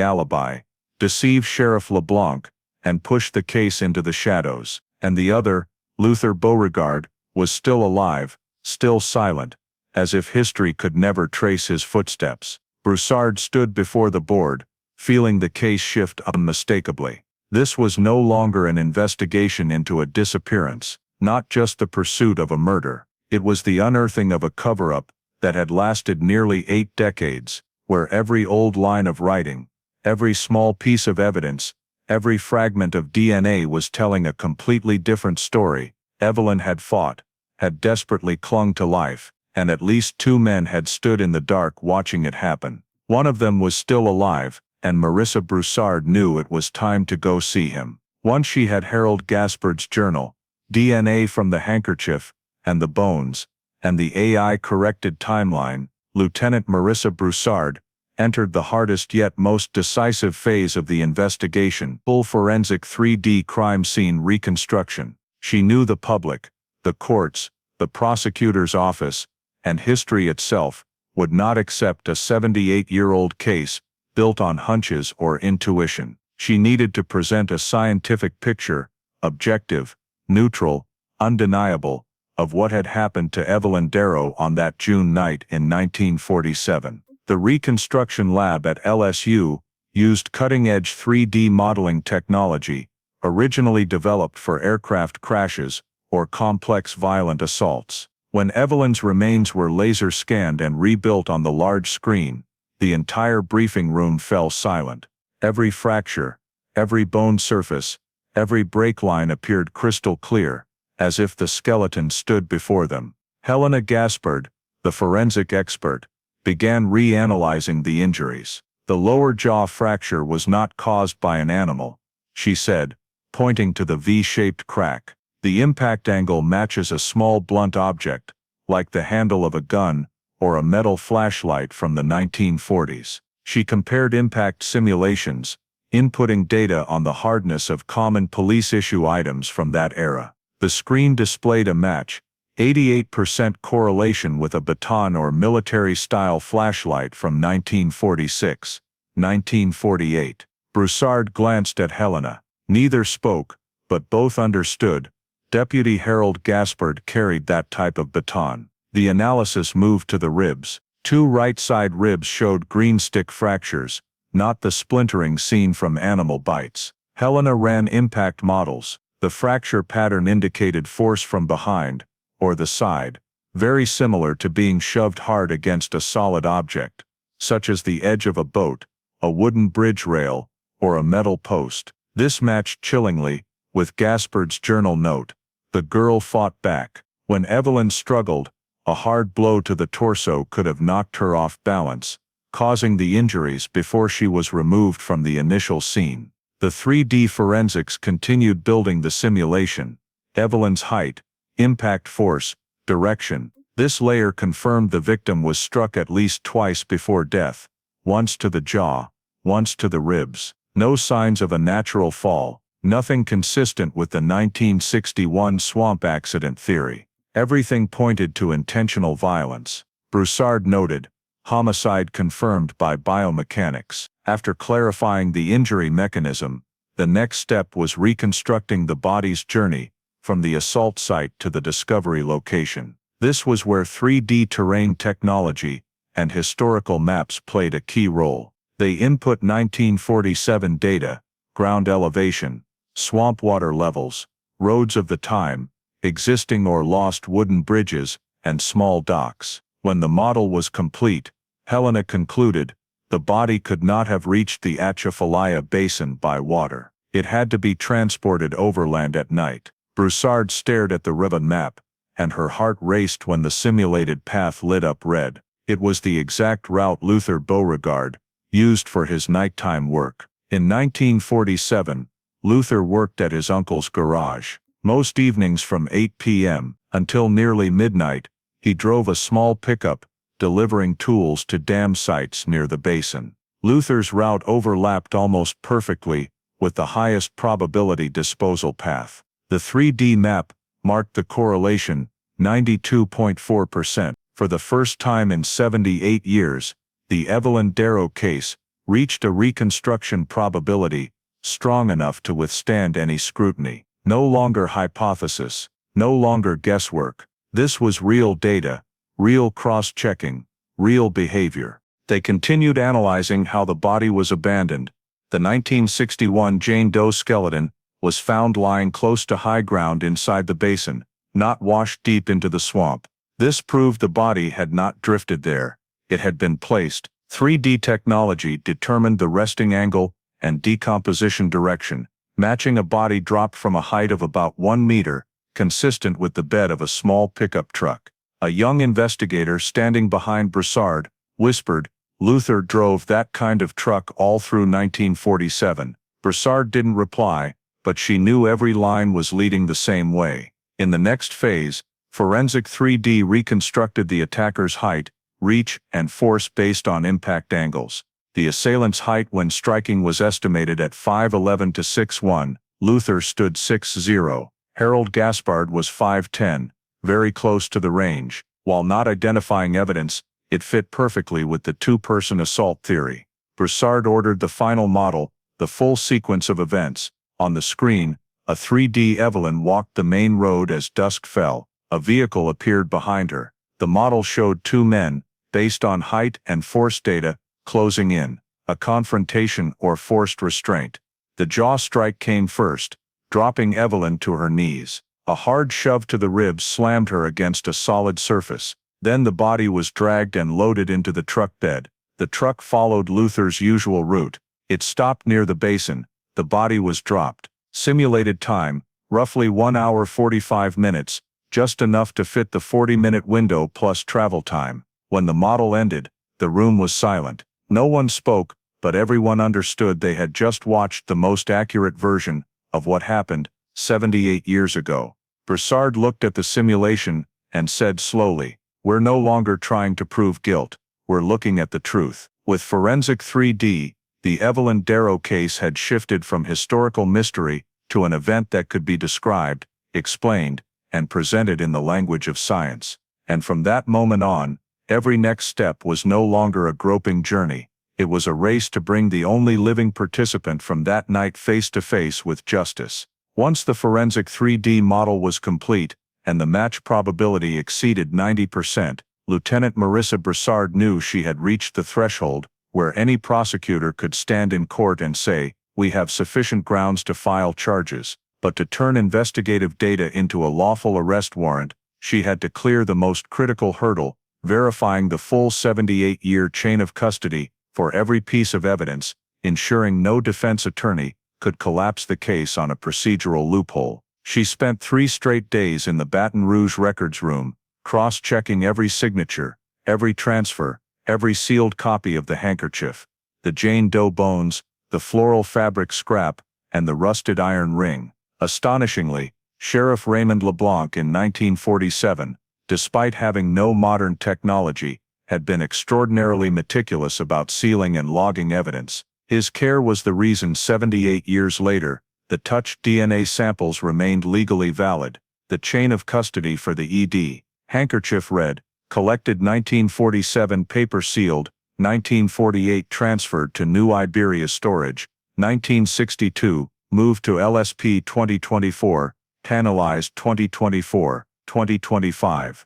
alibi, deceive Sheriff LeBlanc, and push the case into the shadows. And the other, Luther Beauregard, was still alive, still silent, as if history could never trace his footsteps. Broussard stood before the board, feeling the case shift unmistakably. This was no longer an investigation into a disappearance, not just the pursuit of a murder. It was the unearthing of a cover-up that had lasted nearly 8 decades, where every old line of writing, every small piece of evidence, every fragment of DNA was telling a completely different story. Evelyn had fought, had desperately clung to life, and at least 2 men had stood in the dark watching it happen. One of them was still alive, and Marissa Broussard knew it was time to go see him. Once she had Harold Gaspard's journal, DNA from the handkerchief, and the bones, and the AI-corrected timeline, Lieutenant Marissa Broussard entered the hardest yet most decisive phase of the investigation, full forensic 3D crime scene reconstruction. She knew the public, the courts, the prosecutor's office, and history itself would not accept a 78-year-old case built on hunches or intuition. She needed to present a scientific picture, objective, neutral, undeniable, of what had happened to Evelyn Darrow on that June night in 1947. The reconstruction lab at LSU used cutting-edge 3D modeling technology, originally developed for aircraft crashes or complex violent assaults. When Evelyn's remains were laser scanned and rebuilt on the large screen, the entire briefing room fell silent. Every fracture, every bone surface, every break line appeared crystal clear, as if the skeleton stood before them. Helena Gaspard, the forensic expert, began reanalyzing the injuries. The lower jaw fracture was not caused by an animal, she said, pointing to the V-shaped crack. The impact angle matches a small blunt object, like the handle of a gun or a metal flashlight from the 1940s. She compared impact simulations, inputting data on the hardness of common police-issue items from that era. The screen displayed a match, 88% correlation with a baton or military-style flashlight from 1946, 1948. Broussard glanced at Helena. Neither spoke, but both understood. Deputy Harold Gaspard carried that type of baton. The analysis moved to the ribs. 2 right-side ribs showed green stick fractures, not the splintering seen from animal bites. Helena ran impact models. The fracture pattern indicated force from behind, or the side, very similar to being shoved hard against a solid object, such as the edge of a boat, a wooden bridge rail, or a metal post. This matched chillingly with Gaspard's journal note. The girl fought back. When Evelyn struggled, a hard blow to the torso could have knocked her off balance, causing the injuries before she was removed from the initial scene. The 3D forensics continued building the simulation. Evelyn's height, impact force, direction. This layer confirmed the victim was struck at least twice before death, once to the jaw, once to the ribs. No signs of a natural fall, nothing consistent with the 1961 swamp accident theory. Everything pointed to intentional violence. Broussard noted, homicide confirmed by biomechanics. After clarifying the injury mechanism, the next step was reconstructing the body's journey from the assault site to the discovery location. This was where 3D terrain technology and historical maps played a key role. They input 1947 data, ground elevation, swamp water levels, roads of the time, existing or lost wooden bridges, and small docks. When the model was complete, Helena concluded, the body could not have reached the Atchafalaya Basin by water. It had to be transported overland at night. Broussard stared at the ribbon map, and her heart raced when the simulated path lit up red. It was the exact route Luther Beauregard used for his nighttime work. In 1947, Luther worked at his uncle's garage. Most evenings from 8 p.m. until nearly midnight, he drove a small pickup, delivering tools to dam sites near the basin. Luther's route overlapped almost perfectly with the highest probability disposal path. The 3D map marked the correlation, 92.4%. For the first time in 78 years, the Evelyn Darrow case reached a reconstruction probability strong enough to withstand any scrutiny. No longer hypothesis, no longer guesswork. This was real data, real cross-checking, real behavior. They continued analyzing how the body was abandoned. The 1961 Jane Doe skeleton was found lying close to high ground inside the basin, not washed deep into the swamp. This proved the body had not drifted there. It had been placed. 3D technology determined the resting angle and decomposition direction, matching a body dropped from a height of about 1 meter, consistent with the bed of a small pickup truck. A young investigator standing behind Broussard whispered, "Luther drove that kind of truck all through 1947. Broussard didn't reply, but she knew every line was leading the same way. In the next phase, Forensic 3D reconstructed the attacker's height, reach, and force based on impact angles. The assailant's height when striking was estimated at 5'11" to 6'1", Luther stood 6'0". Harold Gaspard was 5'10", very close to the range. While not identifying evidence, it fit perfectly with the two-person assault theory. Broussard ordered the final model, the full sequence of events. On the screen, a 3D Evelyn walked the main road as dusk fell. A vehicle appeared behind her. The model showed two men, based on height and force data, closing in. A confrontation or forced restraint. The jaw strike came first, dropping Evelyn to her knees. A hard shove to the ribs slammed her against a solid surface. Then the body was dragged and loaded into the truck bed. The truck followed Luther's usual route. It stopped near the basin. The body was dropped. Simulated time, roughly 1 hour 45 minutes, just enough to fit the 40-minute window plus travel time. When the model ended, the room was silent. No one spoke, but everyone understood they had just watched the most accurate version of what happened 78 years ago. Broussard looked at the simulation and said slowly, "We're no longer trying to prove guilt. We're looking at the truth." With Forensic 3D, the Evelyn Darrow case had shifted from historical mystery to an event that could be described, explained, and presented in the language of science. And from that moment on, every next step was no longer a groping journey. It was a race to bring the only living participant from that night face to face with justice. Once the Forensic 3D model was complete, and the match probability exceeded 90%, Lieutenant Marissa Broussard knew she had reached the threshold where any prosecutor could stand in court and say, "We have sufficient grounds to file charges." But to turn investigative data into a lawful arrest warrant, she had to clear the most critical hurdle, verifying the full 78-year chain of custody for every piece of evidence, ensuring no defense attorney could collapse the case on a procedural loophole. She spent 3 straight days in the Baton Rouge records room, cross-checking every signature, every transfer, every sealed copy of the handkerchief, the Jane Doe bones, the floral fabric scrap, and the rusted iron ring. Astonishingly, Sheriff Raymond LeBlanc in 1947, despite having no modern technology, had been extraordinarily meticulous about sealing and logging evidence. His care was the reason 78 years later, the touched DNA samples remained legally valid. The chain of custody for the ED handkerchief read, collected 1947 paper sealed, 1948 transferred to New Iberia storage, 1962 moved to LSP 2024, analyzed 2024, 2025.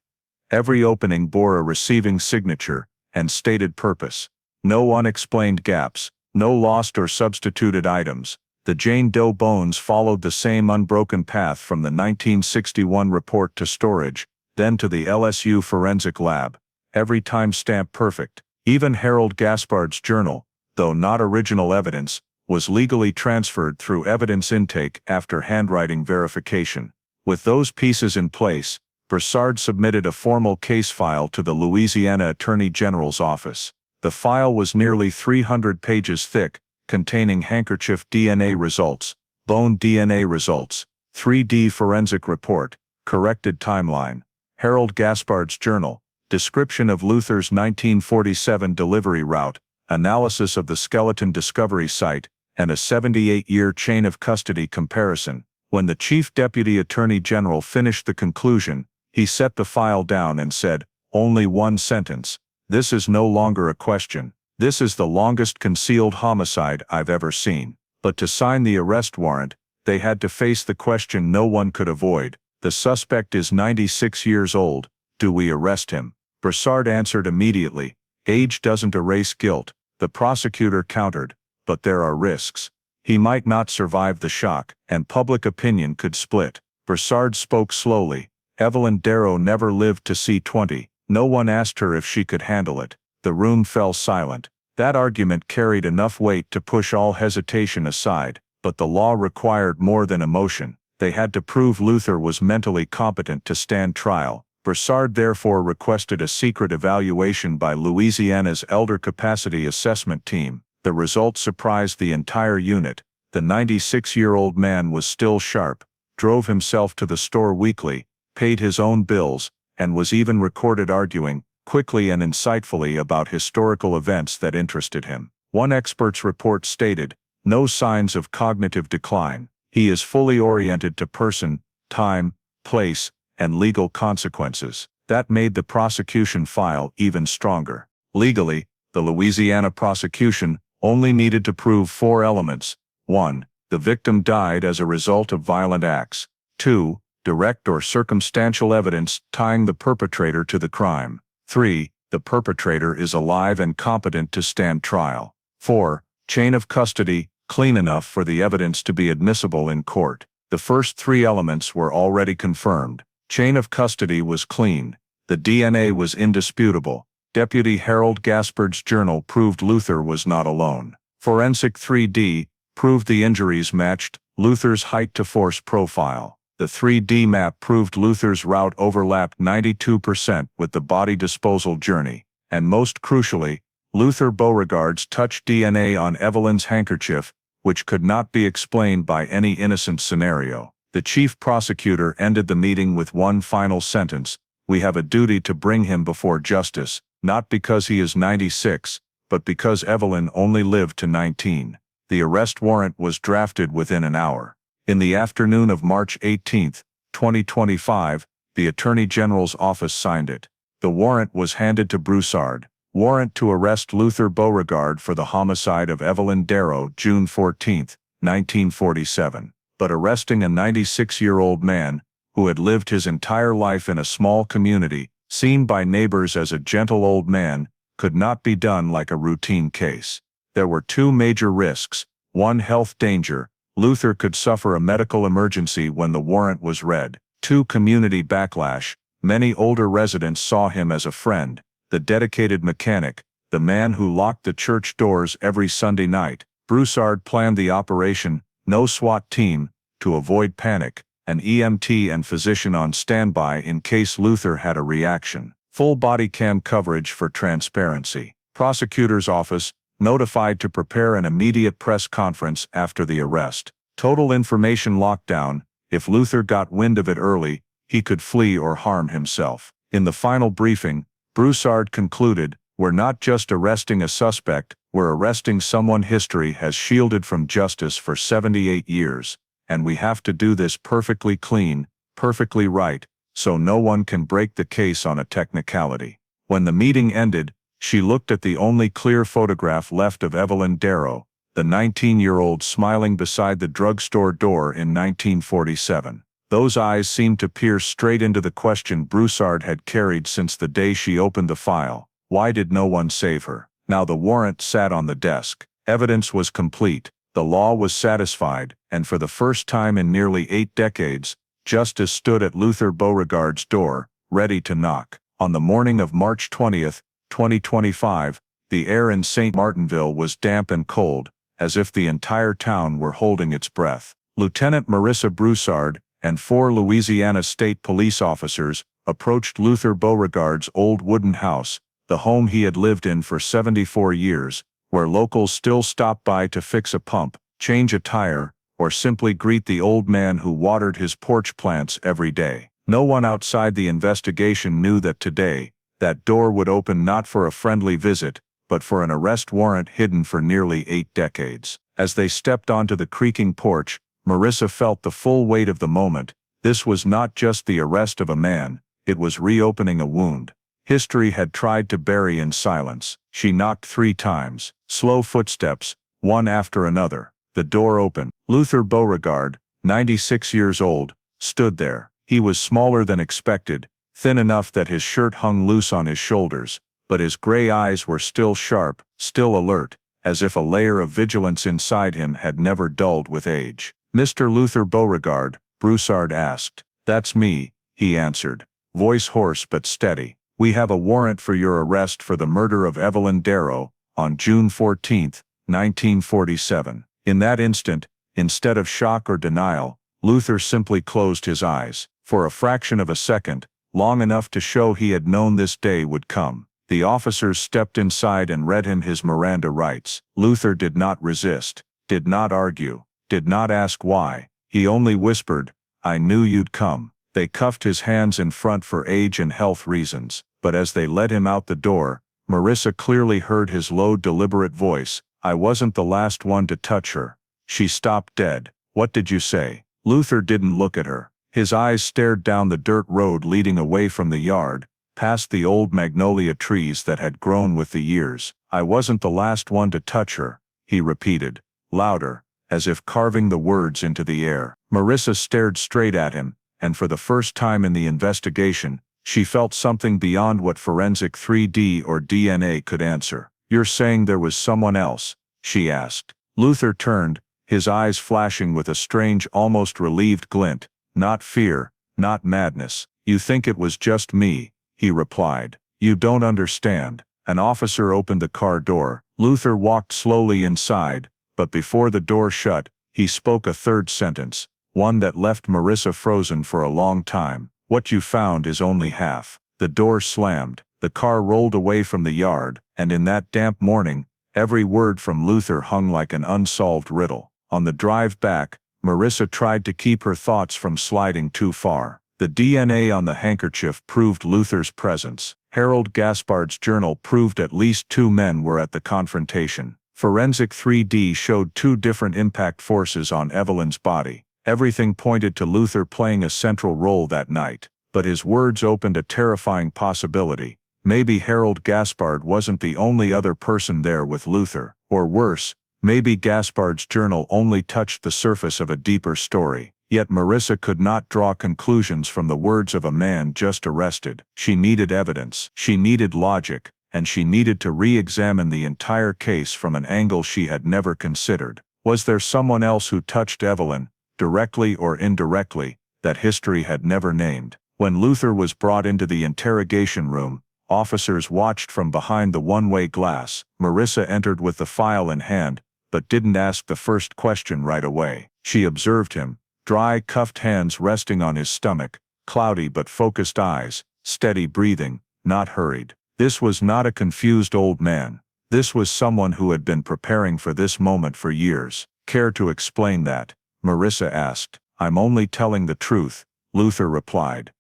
Every opening bore a receiving signature and stated purpose. No unexplained gaps, no lost or substituted items. The Jane Doe bones followed the same unbroken path from the 1961 report to storage, then to the LSU forensic lab. Every timestamp perfect. Even Harold Gaspard's journal, though not original evidence, was legally transferred through evidence intake after handwriting verification. With those pieces in place, Broussard submitted a formal case file to the Louisiana Attorney General's office. The file was nearly 300 pages thick, containing handkerchief DNA results, bone DNA results, 3D forensic report, corrected timeline, Harold Gaspard's journal, description of Luther's 1947 delivery route, analysis of the skeleton discovery site, and a 78-year chain of custody comparison. When the Chief Deputy Attorney General finished the conclusion, he set the file down and said, "Only one sentence. This is no longer a question. This is the longest concealed homicide I've ever seen." But to sign the arrest warrant, they had to face the question no one could avoid. The suspect is 96 years old. Do we arrest him? Broussard answered immediately, "Age doesn't erase guilt." The prosecutor countered, "But there are risks. He might not survive the shock, and public opinion could split." Broussard spoke slowly. "Evelyn Darrow never lived to see 20. No one asked her if she could handle it." The room fell silent. That argument carried enough weight to push all hesitation aside, but the law required more than emotion. They had to prove Luther was mentally competent to stand trial. Broussard therefore requested a secret evaluation by Louisiana's Elder Capacity Assessment Team. The result surprised the entire unit. The 96-year-old man was still sharp, drove himself to the store weekly, paid his own bills, and was even recorded arguing, quickly and insightfully about historical events that interested him. One expert's report stated, "No signs of cognitive decline. He is fully oriented to person, time, place, and legal consequences." That made the prosecution file even stronger. Legally, the Louisiana prosecution only needed to prove 4 elements. 1. The victim died as a result of violent acts. 2. Direct or circumstantial evidence tying the perpetrator to the crime. 3. The perpetrator is alive and competent to stand trial. 4. Chain of custody, clean enough for the evidence to be admissible in court. The first 3 elements were already confirmed. Chain of custody was clean. The DNA was indisputable. Deputy Harold Gaspard's journal proved Luther was not alone. Forensic 3D proved the injuries matched Luther's height to force profile. The 3D map proved Luther's route overlapped 92% with the body disposal journey. And most crucially, Luther Beauregard's touch DNA on Evelyn's handkerchief, which could not be explained by any innocent scenario. The chief prosecutor ended the meeting with one final sentence: "We have a duty to bring him before justice, not because he is 96, but because Evelyn only lived to 19. The arrest warrant was drafted within an hour. In the afternoon of March 18, 2025, the Attorney General's office signed it. The warrant was handed to Broussard. Warrant to arrest Luther Beauregard for the homicide of Evelyn Darrow, June 14, 1947. But arresting a 96-year-old man, who had lived his entire life in a small community, seen by neighbors as a gentle old man, could not be done like a routine case. There were 2 major risks. 1, health danger. Luther could suffer a medical emergency when the warrant was read. 2, community backlash. Many older residents saw him as a friend, the dedicated mechanic, the man who locked the church doors every Sunday night. Broussard planned the operation, no SWAT team, to avoid panic, an EMT and physician on standby in case Luther had a reaction. Full body cam coverage for transparency. Prosecutor's office notified to prepare an immediate press conference after the arrest. Total information lockdown. If Luther got wind of it early, he could flee or harm himself. In the final briefing, Broussard concluded, "We're not just arresting a suspect, we're arresting someone history has shielded from justice for 78 years, and we have to do this perfectly clean, perfectly right, so no one can break the case on a technicality." When the meeting ended, she looked at the only clear photograph left of Evelyn Darrow, the 19-year-old smiling beside the drugstore door in 1947. Those eyes seemed to pierce straight into the question Broussard had carried since the day she opened the file. Why did no one save her? Now the warrant sat on the desk. Evidence was complete. The law was satisfied, and for the first time in nearly 8 decades, justice stood at Luther Beauregard's door, ready to knock. On the morning of March 20, 2025, the air in St. Martinville was damp and cold, as if the entire town were holding its breath. Lieutenant Marissa Broussard and 4 Louisiana State Police officers approached Luther Beauregard's old wooden house, the home he had lived in for 74 years, where locals still stopped by to fix a pump, change a tire, or simply greet the old man who watered his porch plants every day. No one outside the investigation knew that today, that door would open not for a friendly visit, but for an arrest warrant hidden for nearly 8 decades. As they stepped onto the creaking porch, Marissa felt the full weight of the moment. This was not just the arrest of a man, it was reopening a wound. History had tried to bury in silence. She knocked 3 times. Slow footsteps, one after another. The door opened. Luther Beauregard, 96 years old, stood there. He was smaller than expected, thin enough that his shirt hung loose on his shoulders, but his gray eyes were still sharp, still alert, as if a layer of vigilance inside him had never dulled with age. "Mr. Luther Beauregard," Broussard asked. "That's me," he answered, voice hoarse but steady. "We have a warrant for your arrest for the murder of Evelyn Darrow, on June 14, 1947. In that instant, instead of shock or denial, Luther simply closed his eyes. For a fraction of a second, long enough to show he had known this day would come. The officers stepped inside and read him his Miranda rights. Luther did not resist, did not argue, did not ask why. He only whispered, "I knew you'd come." They cuffed his hands in front for age and health reasons, but as they led him out the door, Marissa clearly heard his low, deliberate voice. I wasn't the last one to touch her. She stopped dead. What did you say? Luther didn't look at her. His eyes stared down the dirt road leading away from the yard, past the old magnolia trees that had grown with the years. I wasn't the last one to touch her, he repeated, louder, as if carving the words into the air. Marissa stared straight at him, and for the first time in the investigation, she felt something beyond what forensic 3D or DNA could answer. You're saying there was someone else? She asked. Luther turned, his eyes flashing with a strange, almost relieved glint. Not fear, not madness. You think it was just me, he replied. You don't understand. An officer opened the car door. Luther walked slowly inside, but before the door shut, he spoke a third sentence, one that left Marissa frozen for a long time. What you found is only half. The door slammed, the car rolled away from the yard, and in that damp morning, every word from Luther hung like an unsolved riddle. On the drive back, Marissa tried to keep her thoughts from sliding too far. The DNA on the handkerchief proved Luther's presence. Harold Gaspard's journal proved at least 2 men were at the confrontation. Forensic 3D showed 2 different impact forces on Evelyn's body. Everything pointed to Luther playing a central role that night, but his words opened a terrifying possibility. Maybe Harold Gaspard wasn't the only other person there with Luther, or worse, maybe Gaspard's journal only touched the surface of a deeper story. Yet Marissa could not draw conclusions from the words of a man just arrested. She needed evidence, she needed logic, and she needed to re-examine the entire case from an angle she had never considered. Was there someone else who touched Evelyn, directly or indirectly, that history had never named? When Luther was brought into the interrogation room, officers watched from behind the one-way glass. Marissa entered with the file in hand, but didn't ask the first question right away. She observed him, dry, cuffed hands resting on his stomach, cloudy but focused eyes, steady breathing, not hurried. This was not a confused old man. This was someone who had been preparing for this moment for years. Care to explain that? Marissa asked. I'm only telling the truth, Luther replied.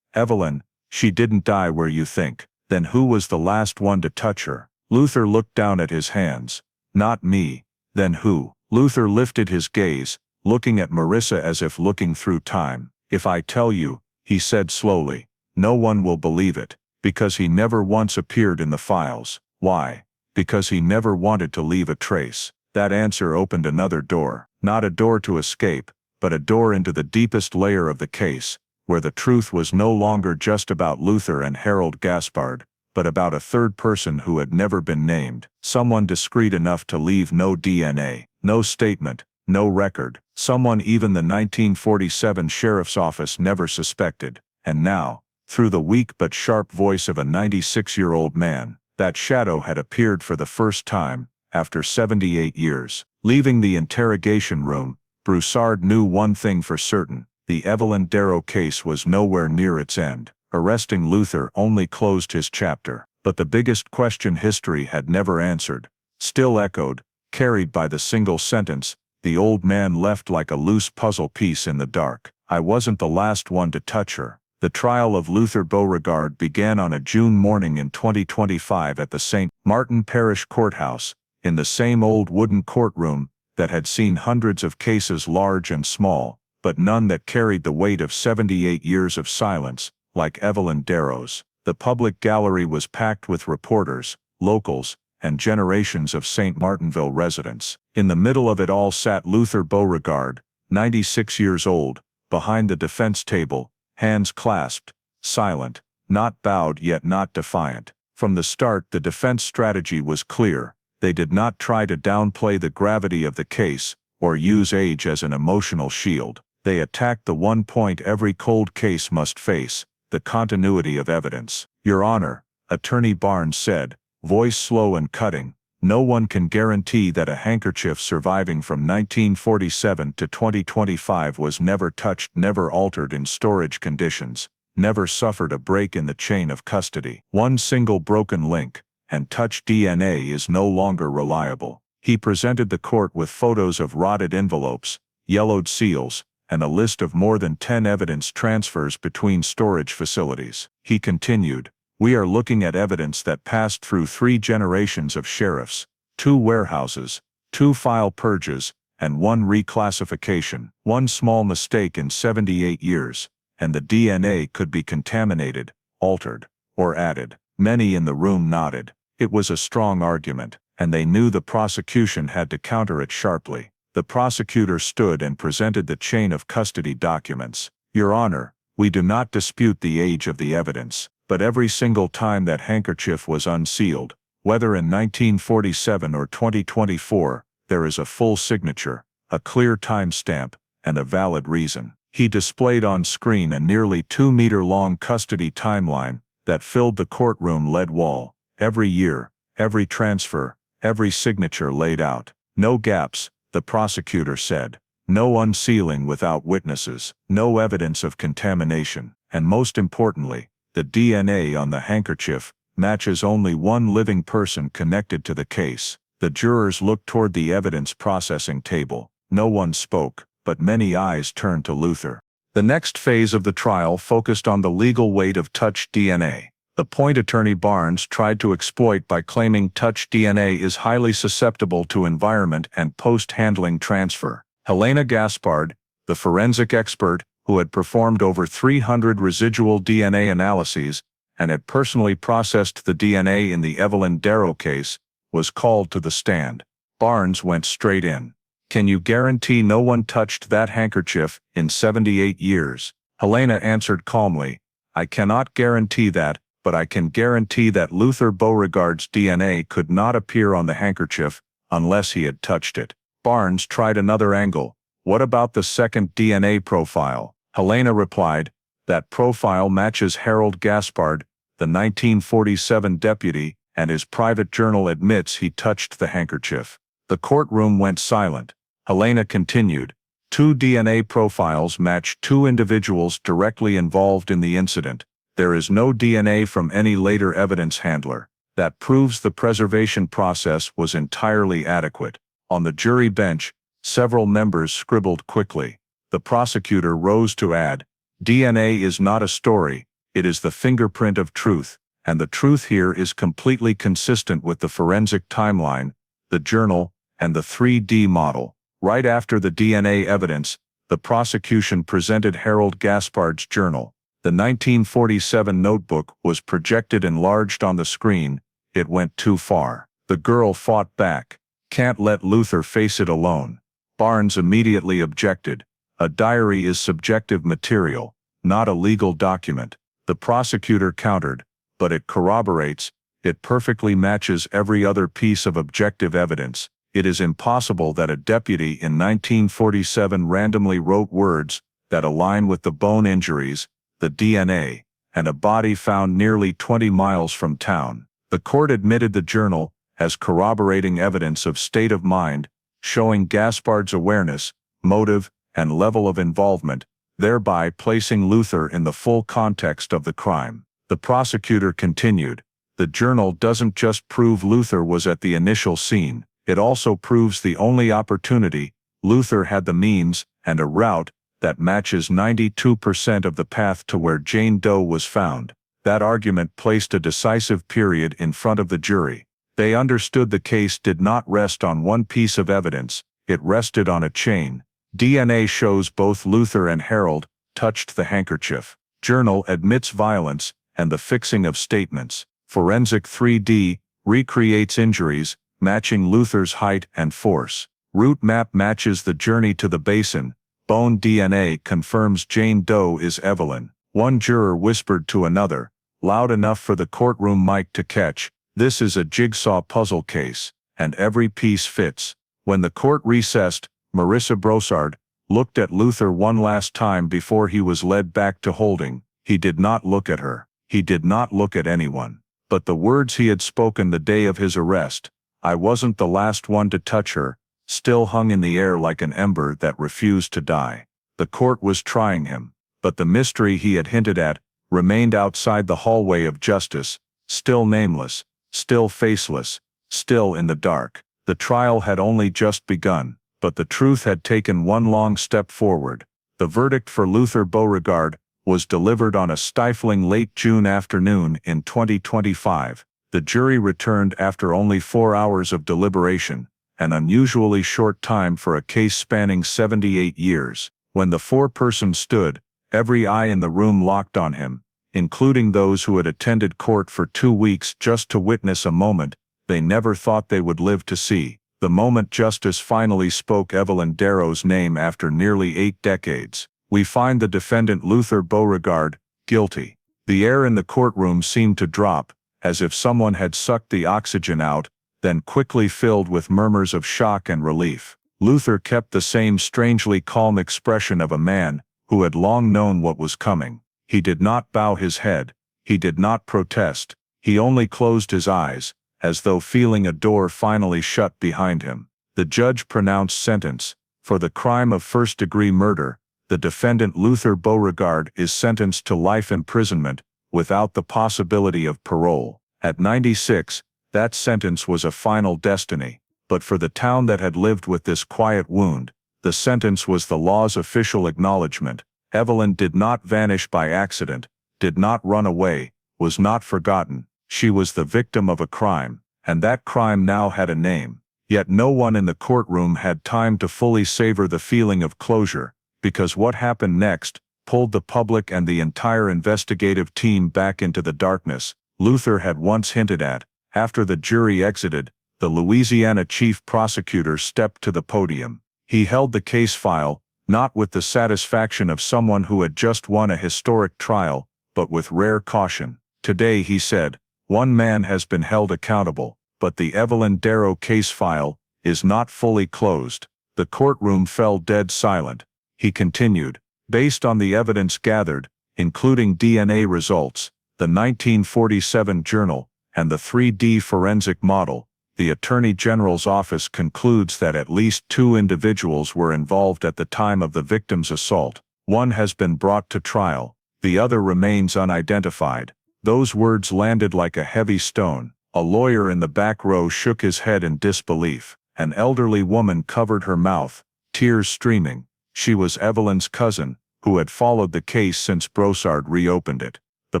Evelyn, she didn't die where you think. Then who was the last one to touch her? Luther looked down at his hands. Not me. Then who? Luther lifted his gaze, looking at Marissa as if looking through time. If I tell you, he said slowly, no one will believe it, because he never once appeared in the files. Why? Because he never wanted to leave a trace. That answer opened another door. Not a door to escape, but a door into the deepest layer of the case, where the truth was no longer just about Luther and Harold Gaspard, but about a third person who had never been named. Someone discreet enough to leave no DNA, no statement, no record. Someone even the 1947 sheriff's office never suspected. And now, through the weak but sharp voice of a 96-year-old man, that shadow had appeared for the first time, after 78 years. Leaving the interrogation room, Broussard knew one thing for certain. The Evelyn Darrow case was nowhere near its end. Arresting Luther only closed his chapter. But the biggest question history had never answered still echoed, carried by the single sentence, the old man left like a loose puzzle piece in the dark. I wasn't the last one to touch her. The trial of Luther Beauregard began on a June morning in 2025 at the St. Martin Parish Courthouse, in the same old wooden courtroom that had seen hundreds of cases large and small, but none that carried the weight of 78 years of silence, like Evelyn Darrow's. The public gallery was packed with reporters, locals, and generations of St. Martinville residents. In the middle of it all sat Luther Beauregard, 96 years old, behind the defense table, hands clasped, silent, not bowed yet not defiant. From the start the defense strategy was clear. They did not try to downplay the gravity of the case, or use age as an emotional shield. They attacked the one point every cold case must face, the continuity of evidence. Your Honor, Attorney Barnes said, voice slow and cutting, no one can guarantee that a handkerchief surviving from 1947 to 2025 was never touched, never altered in storage conditions, never suffered a break in the chain of custody. One single broken link, and touch DNA is no longer reliable. He presented the court with photos of rotted envelopes, yellowed seals, and a list of more than 10 evidence transfers between storage facilities. He continued, "We are looking at evidence that passed through 3 generations of sheriffs, 2 warehouses, 2 file purges, and 1 reclassification. 1 small mistake in 78 years, and the DNA could be contaminated, altered, or added." Many in the room nodded. It was a strong argument, and they knew the prosecution had to counter it sharply. The prosecutor stood and presented the chain of custody documents. "Your Honor, we do not dispute the age of the evidence, but every single time that handkerchief was unsealed, whether in 1947 or 2024, there is a full signature, a clear timestamp, and a valid reason." He displayed on screen a nearly 2-meter-long custody timeline that filled the courtroom lead wall. Every year, every transfer, every signature laid out. No gaps, the prosecutor said. No unsealing without witnesses. No evidence of contamination. And most importantly, the DNA on the handkerchief matches only 1 living person connected to the case. The jurors looked toward the evidence processing table. No one spoke, but many eyes turned to Luther. The next phase of the trial focused on the legal weight of touch DNA. The point attorney Barnes tried to exploit by claiming touch DNA is highly susceptible to environment and post-handling transfer. Helena Gaspard, the forensic expert who had performed over 300 residual DNA analyses and had personally processed the DNA in the Evelyn Darrow case, was called to the stand. Barnes went straight in. "Can you guarantee no one touched that handkerchief in 78 years?" Helena answered calmly, "I cannot guarantee that, but I can guarantee that Luther Beauregard's DNA could not appear on the handkerchief unless he had touched it." Barnes tried another angle. "What about the second DNA profile?" Helena replied, "That profile matches Harold Gaspard, the 1947 deputy, and his private journal admits he touched the handkerchief." The courtroom went silent. Helena continued, "2 DNA profiles match 2 individuals directly involved in the incident. There is no DNA from any later evidence handler. That proves the preservation process was entirely adequate." On the jury bench, several members scribbled quickly. The prosecutor rose to add, "DNA is not a story, it is the fingerprint of truth, and the truth here is completely consistent with the forensic timeline, the journal, and the 3D model." Right after the DNA evidence, the prosecution presented Harold Gaspard's journal. The 1947 notebook was projected enlarged on the screen. It went too far. The girl fought back. "Can't let Luther face it alone." Barnes immediately objected. "A diary is subjective material, not a legal document." The prosecutor countered, "But it corroborates, it perfectly matches every other piece of objective evidence. It is impossible that a deputy in 1947 randomly wrote words that align with the bone injuries, the DNA, and a body found nearly 20 miles from town." The court admitted the journal as corroborating evidence of state of mind, showing Gaspard's awareness, motive, and level of involvement, thereby placing Luther in the full context of the crime. The prosecutor continued, "The journal doesn't just prove Luther was at the initial scene, it also proves the only opportunity Luther had the means and a route that matches 92% of the path to where Jane Doe was found." That argument placed a decisive period in front of the jury. They understood the case did not rest on one piece of evidence, it rested on a chain. DNA shows both Luther and Harold touched the handkerchief. Journal admits violence and the fixing of statements. Forensic 3D recreates injuries, matching Luther's height and force. Route map matches the journey to the basin. Bone DNA confirms Jane Doe is Evelyn. One juror whispered to another, loud enough for the courtroom mic to catch, "This is a jigsaw puzzle case, and every piece fits." When the court recessed, Marissa Brossard looked at Luther one last time before he was led back to holding. He did not look at her. He did not look at anyone. But the words he had spoken the day of his arrest, "I wasn't the last one to touch her," still hung in the air like an ember that refused to die. The court was trying him, but the mystery he had hinted at remained outside the hallway of justice, still nameless, still faceless, still in the dark. The trial had only just begun, but the truth had taken one long step forward. The verdict for Luther Beauregard was delivered on a stifling late June afternoon in 2025. The jury returned after only 4 hours of deliberation, an unusually short time for a case spanning 78 years. When the foreperson stood, every eye in the room locked on him, including those who had attended court for 2 weeks just to witness a moment they never thought they would live to see. The moment justice finally spoke Evelyn Darrow's name after nearly 8 decades. We find the defendant Luther Beauregard guilty. The air in the courtroom seemed to drop, as if someone had sucked the oxygen out, then quickly filled with murmurs of shock and relief. Luther kept the same strangely calm expression of a man who had long known what was coming. He did not bow his head. He did not protest. He only closed his eyes, as though feeling a door finally shut behind him. The judge pronounced sentence. For the crime of first-degree murder, the defendant Luther Beauregard is sentenced to life imprisonment, without the possibility of parole. At 96, that sentence was a final destiny. But for the town that had lived with this quiet wound, the sentence was the law's official acknowledgement. Evelyn did not vanish by accident, did not run away, was not forgotten. She was the victim of a crime, and that crime now had a name. Yet no one in the courtroom had time to fully savor the feeling of closure, because what happened next pulled the public and the entire investigative team back into the darkness Luther had once hinted at. After the jury exited, the Louisiana chief prosecutor stepped to the podium. He held the case file, not with the satisfaction of someone who had just won a historic trial, but with rare caution. Today, he said, one man has been held accountable, but the Evelyn Darrow case file is not fully closed. The courtroom fell dead silent. He continued, based on the evidence gathered, including DNA results, the 1947 journal, and the 3D forensic model, the Attorney General's office concludes that at least 2 individuals were involved at the time of the victim's assault. One has been brought to trial. The other remains unidentified. Those words landed like a heavy stone. A lawyer in the back row shook his head in disbelief. An elderly woman covered her mouth, tears streaming. She was Evelyn's cousin, who had followed the case since Broussard reopened it. The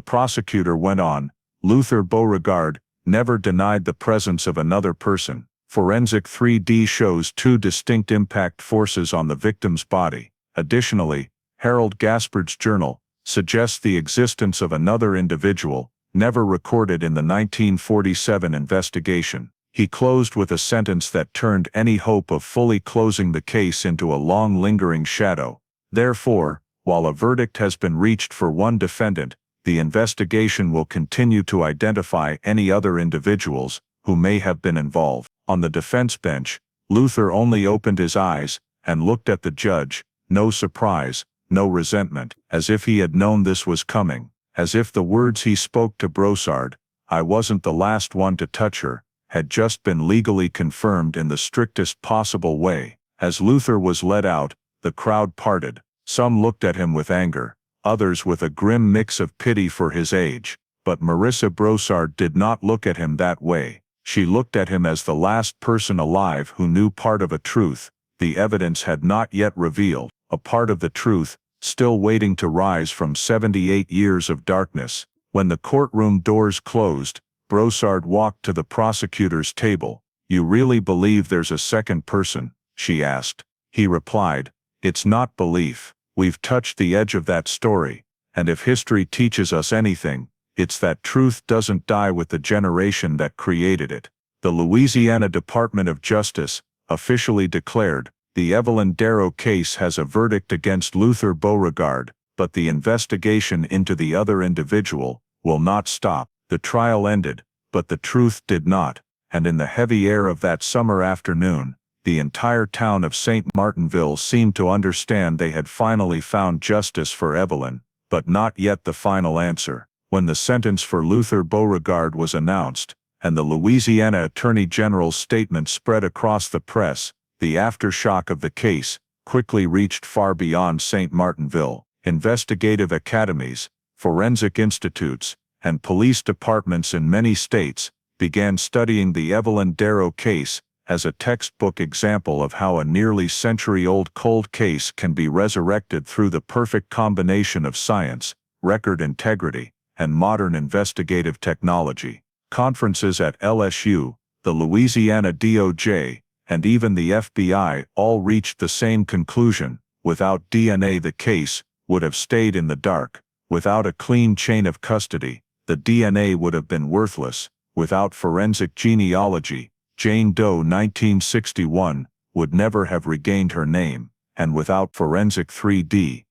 prosecutor went on, Luther Beauregard never denied the presence of another person. Forensic 3D shows 2 distinct impact forces on the victim's body. Additionally, Harold Gaspard's journal suggests the existence of another individual, never recorded in the 1947 investigation. He closed with a sentence that turned any hope of fully closing the case into a long lingering shadow. Therefore, while a verdict has been reached for one defendant, the investigation will continue to identify any other individuals who may have been involved. On the defense bench, Luther only opened his eyes and looked at the judge, no surprise, no resentment, as if he had known this was coming, as if the words he spoke to Broussard, "I wasn't the last one to touch her," had just been legally confirmed in the strictest possible way. As Luther was led out, the crowd parted. Some looked at him with anger, others with a grim mix of pity for his age. But Marissa Broussard did not look at him that way. She looked at him as the last person alive who knew part of a truth the evidence had not yet revealed, a part of the truth still waiting to rise from 78 years of darkness. When the courtroom doors closed, Broussard walked to the prosecutor's table. "You really believe there's a second person?" she asked. He replied, "It's not belief. We've touched the edge of that story, and if history teaches us anything, it's that truth doesn't die with the generation that created it." The Louisiana Department of Justice officially declared, the Evelyn Darrow case has a verdict against Luther Beauregard, but the investigation into the other individual will not stop. The trial ended, but the truth did not, and in the heavy air of that summer afternoon, the entire town of St. Martinville seemed to understand they had finally found justice for Evelyn, but not yet the final answer. When the sentence for Luther Beauregard was announced, and the Louisiana Attorney General's statement spread across the press, the aftershock of the case quickly reached far beyond St. Martinville. Investigative academies, forensic institutes, and police departments in many states began studying the Evelyn Darrow case as a textbook example of how a nearly century-old cold case can be resurrected through the perfect combination of science, record integrity, and modern investigative technology. Conferences at LSU, the Louisiana DOJ, and even the FBI all reached the same conclusion: without DNA, the case would have stayed in the dark. Without a clean chain of custody, the DNA would have been worthless. Without forensic genealogy, Jane Doe 1961 would never have regained her name, and without forensic 3D,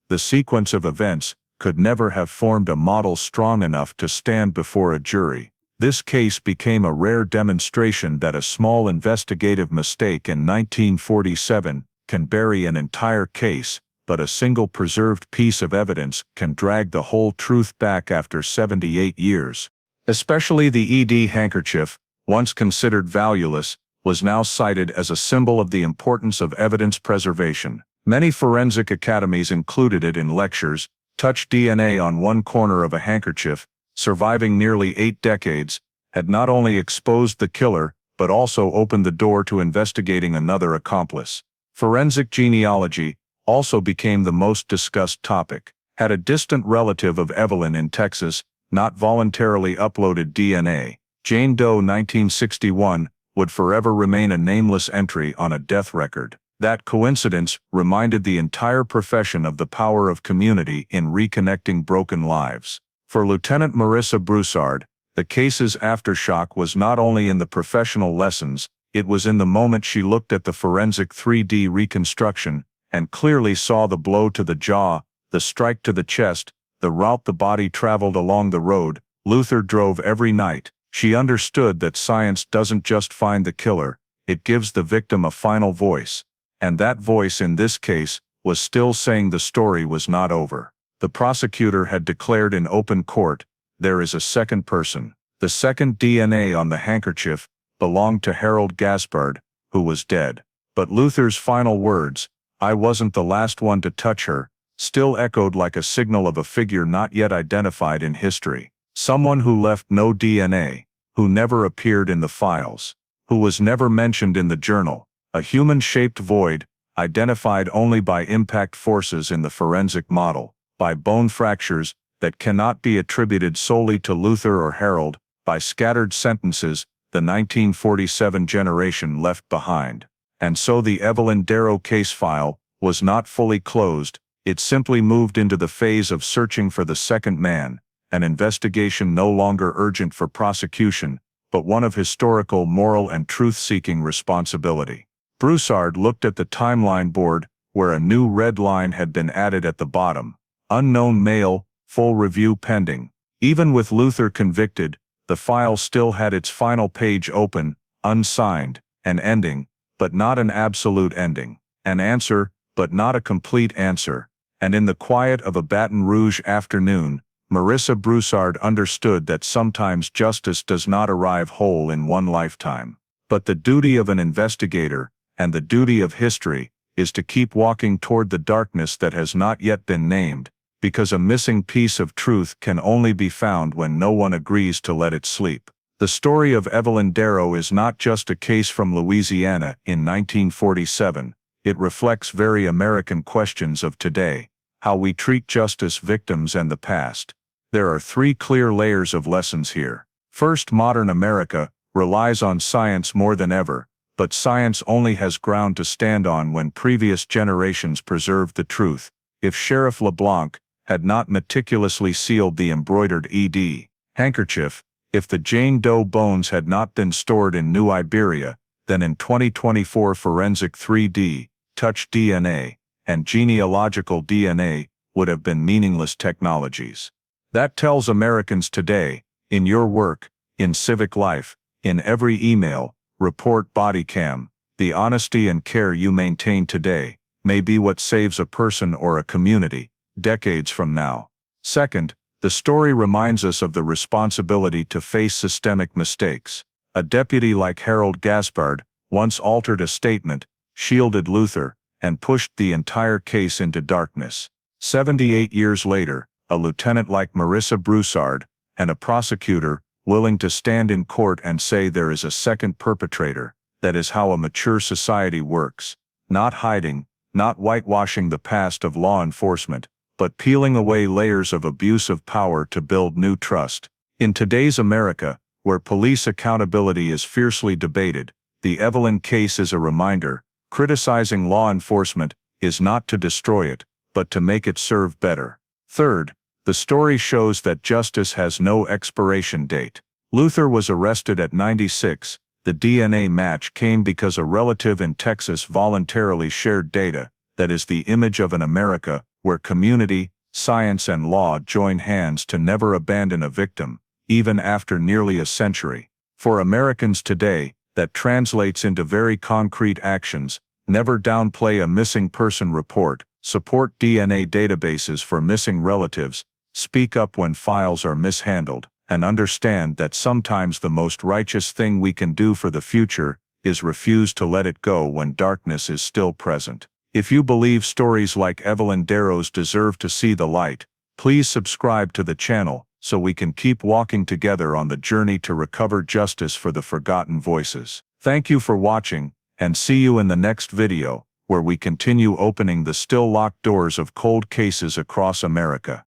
the sequence of events could never have formed a model strong enough to stand before a jury. This case became a rare demonstration that a small investigative mistake in 1947 can bury an entire case, but a single preserved piece of evidence can drag the whole truth back after 78 years. Especially the ED handkerchief, once considered valueless, was now cited as a symbol of the importance of evidence preservation. Many forensic academies included it in lectures. Touch DNA on one corner of a handkerchief, surviving nearly 8 decades, had not only exposed the killer, but also opened the door to investigating another accomplice. Forensic genealogy also became the most discussed topic. Had a distant relative of Evelyn in Texas not voluntarily uploaded DNA, Jane Doe 1961 would forever remain a nameless entry on a death record. That coincidence reminded the entire profession of the power of community in reconnecting broken lives. For Lieutenant Marissa Broussard, the case's aftershock was not only in the professional lessons, it was in the moment she looked at the forensic 3D reconstruction and clearly saw the blow to the jaw, the strike to the chest, the route the body traveled along the road Luther drove every night. She understood that science doesn't just find the killer, it gives the victim a final voice. And that voice in this case was still saying the story was not over. The prosecutor had declared in open court, there is a second person. The second DNA on the handkerchief belonged to Harold Gaspard, who was dead. But Luther's final words, "I wasn't the last one to touch her," still echoed like a signal of a figure not yet identified in history. Someone who left no DNA, who never appeared in the files, who was never mentioned in the journal. A human-shaped void, identified only by impact forces in the forensic model, by bone fractures that cannot be attributed solely to Luther or Harold, by scattered sentences the 1947 generation left behind. And so the Evelyn Darrow case file was not fully closed, it simply moved into the phase of searching for the second man, an investigation no longer urgent for prosecution, but one of historical, moral, and truth-seeking responsibility. Broussard looked at the timeline board, where a new red line had been added at the bottom. Unknown male, full review pending. Even with Luther convicted, the file still had its final page open, unsigned, an ending, but not an absolute ending. An answer, but not a complete answer. And in the quiet of a Baton Rouge afternoon, Marissa Broussard understood that sometimes justice does not arrive whole in one lifetime. But the duty of an investigator, and the duty of history, is to keep walking toward the darkness that has not yet been named, because a missing piece of truth can only be found when no one agrees to let it sleep. The story of Evelyn Darrow is not just a case from Louisiana in 1947, it reflects very American questions of today, how we treat justice, victims, and the past. There are 3 clear layers of lessons here. First, modern America relies on science more than ever, but science only has ground to stand on when previous generations preserved the truth. If Sheriff LeBlanc had not meticulously sealed the embroidered ED handkerchief, if the Jane Doe bones had not been stored in New Iberia, then in 2024 forensic 3D, touch DNA, and genealogical DNA would have been meaningless technologies. That tells Americans today, in your work, in civic life, in every email, report, body cam, the honesty and care you maintain today may be what saves a person or a community decades from now. Second, the story reminds us of the responsibility to face systemic mistakes. A deputy like Harold Gaspard once altered a statement, shielded Luther, and pushed the entire case into darkness. 78 years later, a lieutenant like Marissa Broussard, and a prosecutor willing to stand in court and say there is a second perpetrator. That is how a mature society works. Not hiding, not whitewashing the past of law enforcement, but peeling away layers of abuse of power to build new trust. In today's America, where police accountability is fiercely debated, the Evelyn case is a reminder: criticizing law enforcement is not to destroy it, but to make it serve better. Third, the story shows that justice has no expiration date. Luther was arrested at 96. The DNA match came because a relative in Texas voluntarily shared data. That is the image of an America where community, science and law join hands to never abandon a victim, even after nearly a century. For Americans today, that translates into very concrete actions: never downplay a missing person report, support DNA databases for missing relatives, speak up when files are mishandled, and understand that sometimes the most righteous thing we can do for the future is refuse to let it go when darkness is still present. If you believe stories like Evelyn Darrow's deserve to see the light, please subscribe to the channel so we can keep walking together on the journey to recover justice for the forgotten voices. Thank you for watching, and see you in the next video, where we continue opening the still locked doors of cold cases across America.